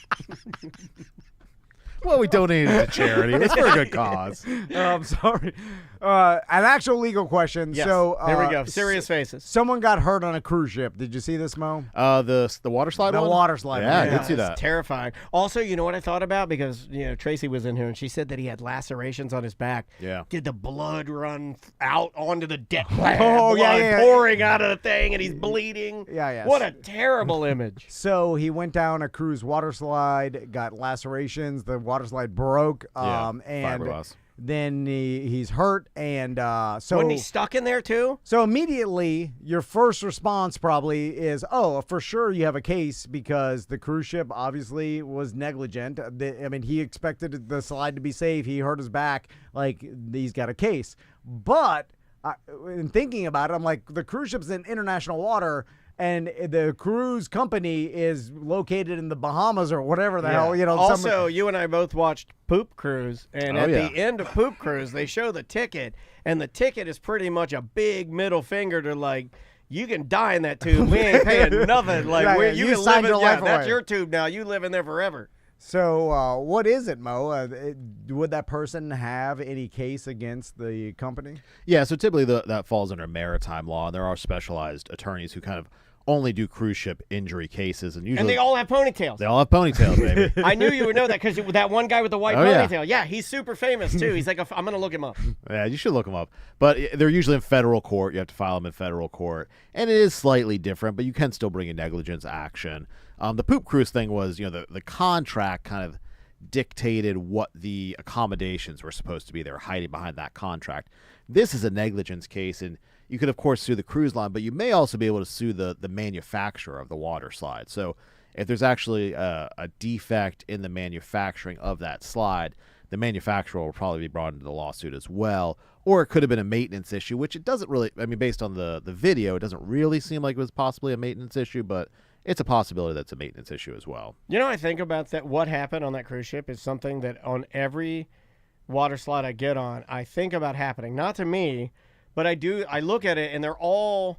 Well, we donated to charity. It's for a good cause. I'm sorry. An actual legal question. Yes. So here we go. Serious faces. Someone got hurt on a cruise ship. Did you see this, Mo? The water slide The one? water slide. Yeah, I Yeah. did see that. It's terrifying. Also, you know what I thought about? Because, Tracy was in here and she said that he had lacerations on his back. Yeah. Did the blood run out onto the deck? Oh, yeah. Pouring out of the thing and he's bleeding. Yeah. What a terrible image. So he went down a cruise water slide, got lacerations. The water slide broke. And fiberglass. then he's hurt, and so Wasn't he stuck in there too? So immediately, your first response probably is, "Oh, for sure you have a case because the cruise ship obviously was negligent. He expected the slide to be safe. He hurt his back. Like he's got a case." But in thinking about it, I'm like, the cruise ship's in international water. And the cruise company is located in the Bahamas or whatever the hell, Also, you and I both watched Poop Cruise, and at the end of Poop Cruise, they show the ticket, and the ticket is pretty much a big middle finger to like, you can die in that tube. We ain't paying nothing. Like you can live in. Yeah, that's your tube now. You live in there forever. So what is it, Mo? Would that person have any case against the company? Yeah, so typically that falls under maritime law, and there are specialized attorneys who kind of only do cruise ship injury cases, and usually And they all have ponytails. They all have ponytails, baby. I knew you would know that because that one guy with the white ponytail. Yeah, he's super famous too. He's like, I'm gonna look him up. Yeah, you should look them up. But they're usually in federal court. You have to file them in federal court, and it is slightly different, but you can still bring a negligence action. The Poop Cruise thing was, the contract kind of dictated what the accommodations were supposed to be. They were hiding behind that contract. This is a negligence case, and you could, of course, sue the cruise line, but you may also be able to sue the manufacturer of the water slide. So if there's actually a defect in the manufacturing of that slide, the manufacturer will probably be brought into the lawsuit as well. Or it could have been a maintenance issue, which it doesn't really, based on the video, it doesn't really seem like it was possibly a maintenance issue, but it's a possibility that's a maintenance issue as well. I think about that. What happened on that cruise ship is something that on every water slide I get on, I think about happening. Not to me, but I look at it, and they're all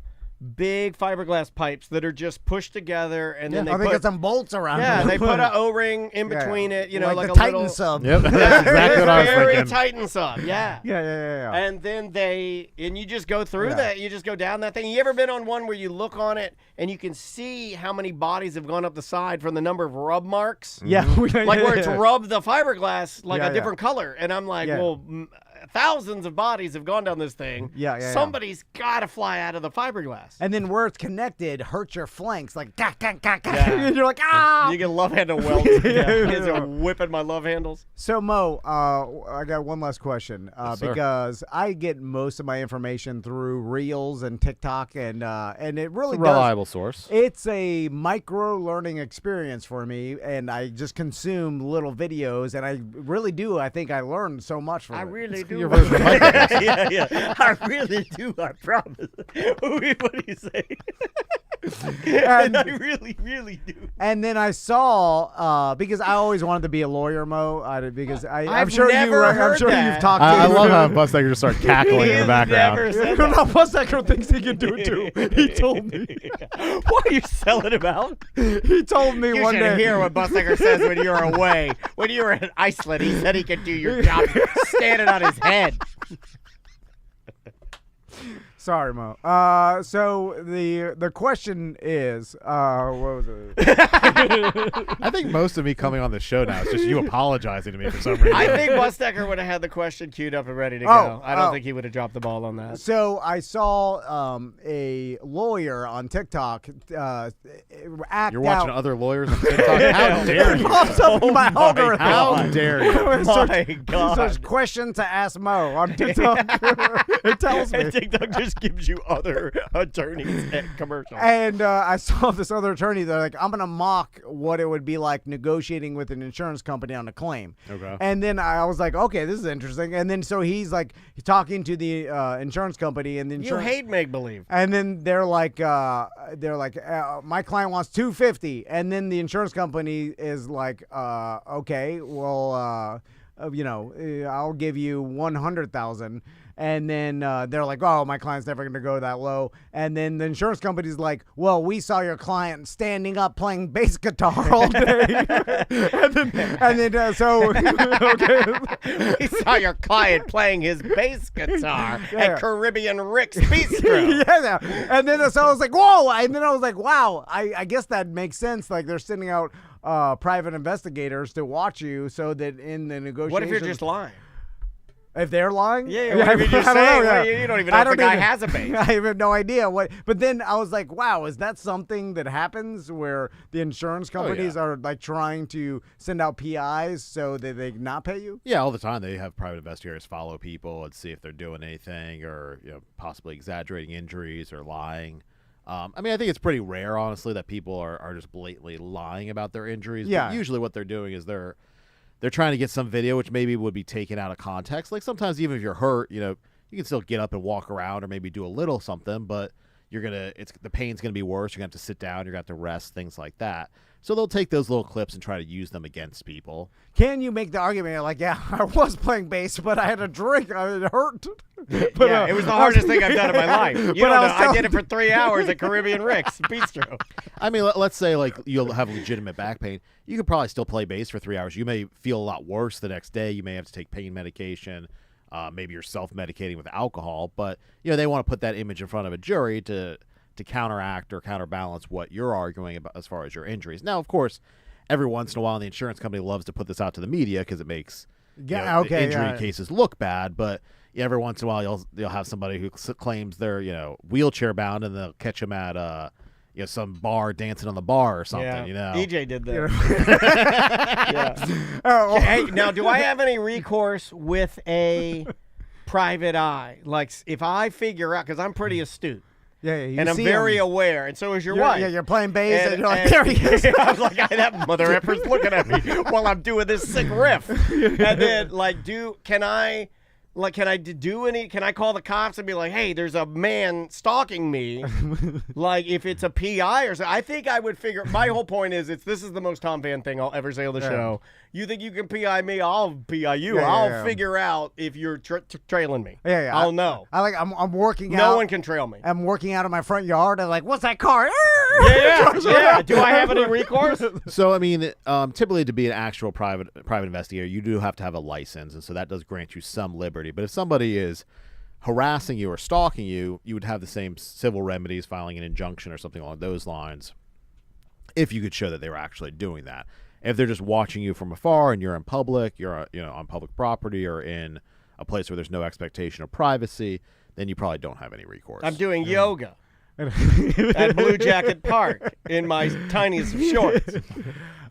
big fiberglass pipes that are just pushed together, and then they got some bolts around. Yeah, they put an O-ring in between it. Like the a Titan little sub. Yep, that's exactly what I was very thinking. Titan sub. Yeah. Yeah. And then you just go through that. You just go down that thing. You ever been on one where you look on it and you can see how many bodies have gone up the side from the number of rub marks? Yeah. Like where it's rubbed the fiberglass like a different color. And I'm like, well, thousands of bodies have gone down this thing. Somebody's got to fly out of the fiberglass. And then where it's connected hurts your flanks. Like, and you're like, ah! You can love handle welds. Kids are whipping my love handles. So, Mo, I got one last question. Because I get most of my information through Reels and TikTok, and it really It's a reliable source. It's a micro-learning experience for me, and I just consume little videos, and I really do. I think I learned so much from it. I really do. Your version of Minecraft. Yeah. I really do. I promise. What do you say? And I really, really do. And then I saw because I always wanted to be a lawyer, Mo. I'm I've sure never heard you've that. talked to. I love how Busdecker just started cackling in the background. Never said that. No, Busdecker thinks he can do it too. He told me. What are you selling about? He told me You one should day. hear what Busdecker says when you're away. When you were in Iceland, he said he could do your job standing on his head. Sorry, Mo. So the question is, what was it? I think most of me coming on the show now is just you apologizing to me for some reason. I think Bustecker would have had the question queued up and ready to go. I don't think he would have dropped the ball on that. So I saw a lawyer on TikTok act You're watching out. other lawyers on TikTok? How dare you? Pops up in my algorithm. How dare you? My God. Search question to ask Mo on TikTok. It tells me. And TikTok just gives you other attorneys at commercials. And I saw this other attorney. They're like, I'm going to mock what it would be like negotiating with an insurance company on a claim. Okay. And then I was like, okay, this is interesting. And then so he's like talking to the insurance company. And the You insurance, hate make-believe. and then they're like, my client wants $250, and then the insurance company is like, okay, well, I'll give you $100,000. And then they're like, oh, my client's never going to go that low. And then the insurance company's like, well, we saw your client standing up playing bass guitar all day. and then so, okay. We saw your client playing his bass guitar at Caribbean Rick's Bistro. Yeah. And then so I was like, whoa. And then I was like, wow, I guess that makes sense. Like they're sending out private investigators to watch you so that in the negotiations. What if you're just lying? If they're lying? Yeah, what if you just say, you don't even know if the guy has a base. I have no idea. But then I was like, wow, is that something that happens where the insurance companies are like trying to send out PIs so that they not pay you? Yeah, all the time they have private investigators follow people and see if they're doing anything or possibly exaggerating injuries or lying. I think it's pretty rare, honestly, that people are just blatantly lying about their injuries. Yeah. But usually what they're doing is they're trying to get some video which maybe would be taken out of context. Like sometimes even if you're hurt, you can still get up and walk around or maybe do a little something, but the pain's gonna be worse. You're gonna have to sit down. You're gonna have to rest, things like that. So they'll take those little clips and try to use them against people. Can you make the argument like, yeah, I was playing bass, but I had a drink. It hurt. It was the hardest thing I've done in my life. You don't know. I did it for 3 hours at Caribbean Rick's Bistro. I mean, let's say like you'll have legitimate back pain. You could probably still play bass for 3 hours. You may feel a lot worse the next day. You may have to take pain medication. Maybe you're self-medicating with alcohol. But they want to put that image in front of a jury to counteract or counterbalance what you're arguing about as far as your injuries. Now, of course, every once in a while, the insurance company loves to put this out to the media because it makes the injury cases look bad. But every once in a while, you'll have somebody who claims they're wheelchair bound, and they'll catch them at some bar dancing on the bar or something. EJ did that. Yeah. Hey, now, do I have any recourse with a private eye? Like, if I figure out, because I'm pretty astute. Yeah, and I'm very aware, and so is your wife. Yeah, you're playing bass, and you're like, there he is. I was like, that mother effer's looking at me while I'm doing this sick riff. And then, can I call the cops and be like, hey, there's a man stalking me? Like, if it's a PI or something. I think I would figure, my whole point is, this is the most Tom Van thing I'll ever say on the show. You think you can PI me? I'll PI you. I'll figure out if you're trailing me. Yeah. I'll know. I'm working out. No one can trail me. I'm working out in my front yard. I'm like, what's that car? Yeah. Do I have any recourse? So, typically to be an actual private investigator, you do have to have a license, and so that does grant you some liberty. But if somebody is harassing you or stalking you, you would have the same civil remedies, filing an injunction or something along those lines, if you could show that they were actually doing that. If they're just watching you from afar and you're in public, you're on public property or in a place where there's no expectation of privacy, then you probably don't have any recourse. I'm doing yoga at Blue Jacket Park in my tiniest of shorts.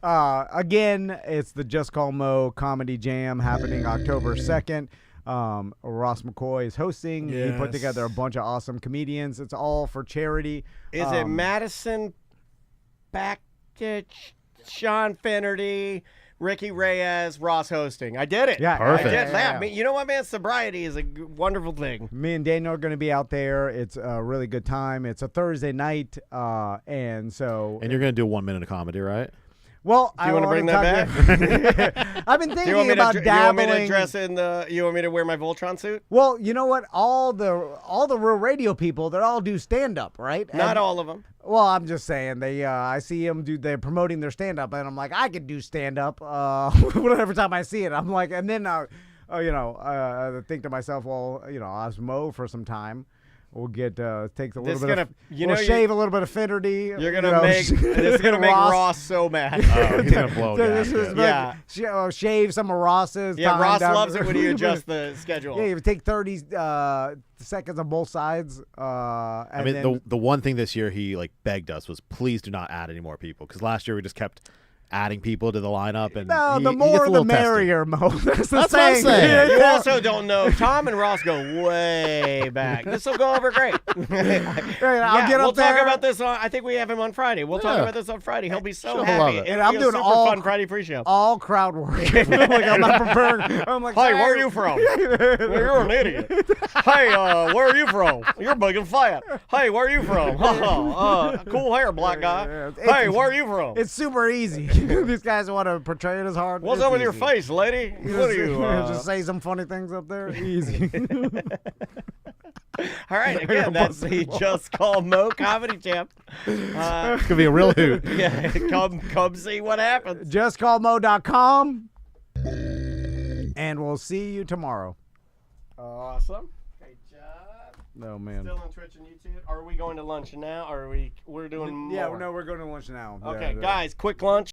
Again, it's the Just Call Mo Comedy Jam happening October 2nd. Ross McCoy is hosting. Yes. He put together a bunch of awesome comedians. It's all for charity. Is it Madison Backitch, Sean Finnerty, Ricky Reyes, Ross hosting? I did it. Yeah, perfect. I did that. You know what, man? Sobriety is a wonderful thing. Me and Daniel are going to be out there. It's a really good time. It's a Thursday night, and you're going to do 1 minute of comedy, right? Well, do you want to bring that back? I've been thinking about dabbling. You want me to dress in you want me to wear my Voltron suit? Well, you know what? All the real radio people, they all do stand up, right? Not all of them. Well, I'm just saying I see them they're promoting their stand up, and I'm like, I could do stand up. Every time I see it, I'm like, and then I think to myself, well, I was Mo for some time. We'll get take a This little bit. gonna, you We'll know, shave a little bit of Finnerty. You're gonna make this is gonna make Ross so mad. Oh, he's gonna blow it. Yeah. Shave some of Ross's. Yeah, time Ross down. loves it when you adjust the schedule. Yeah, you take 30 seconds on both sides. I mean, the one thing this year he like begged us was please do not add any more people because last year we just kept adding people to the lineup and no, the he more gets a the little testy. merrier, Mo. That's what I'm saying. You also don't know. Tom and Ross go way back. This will go over great. I'll get we'll up there. talk about this on. I think we have him on Friday. We'll talk about this on Friday. He'll be so happy. And I'm doing super all fun Friday pre-show. All crowd work. Like, I'm not preparing. I'm like, hey, where are you from? You're an idiot. Hey, where are you from? You're big and fat. Hey, where are you from? Cool hair, black guy. Hey, where are you from? It's super easy. These guys want to portray it as hard. What's up with your face, lady? What are you? Just say some funny things up there. Easy. All right, again, that's the Just Call Mo Comedy Champ. Could be a real hoot. Yeah, come see what happens. JustCallMo.com. And we'll see you tomorrow. Awesome. Great job. No, man. Still on Twitch and YouTube. Are we going to lunch now? Or we're doing more? Yeah, no, we're going to lunch now. Okay, Yeah. guys, quick lunch.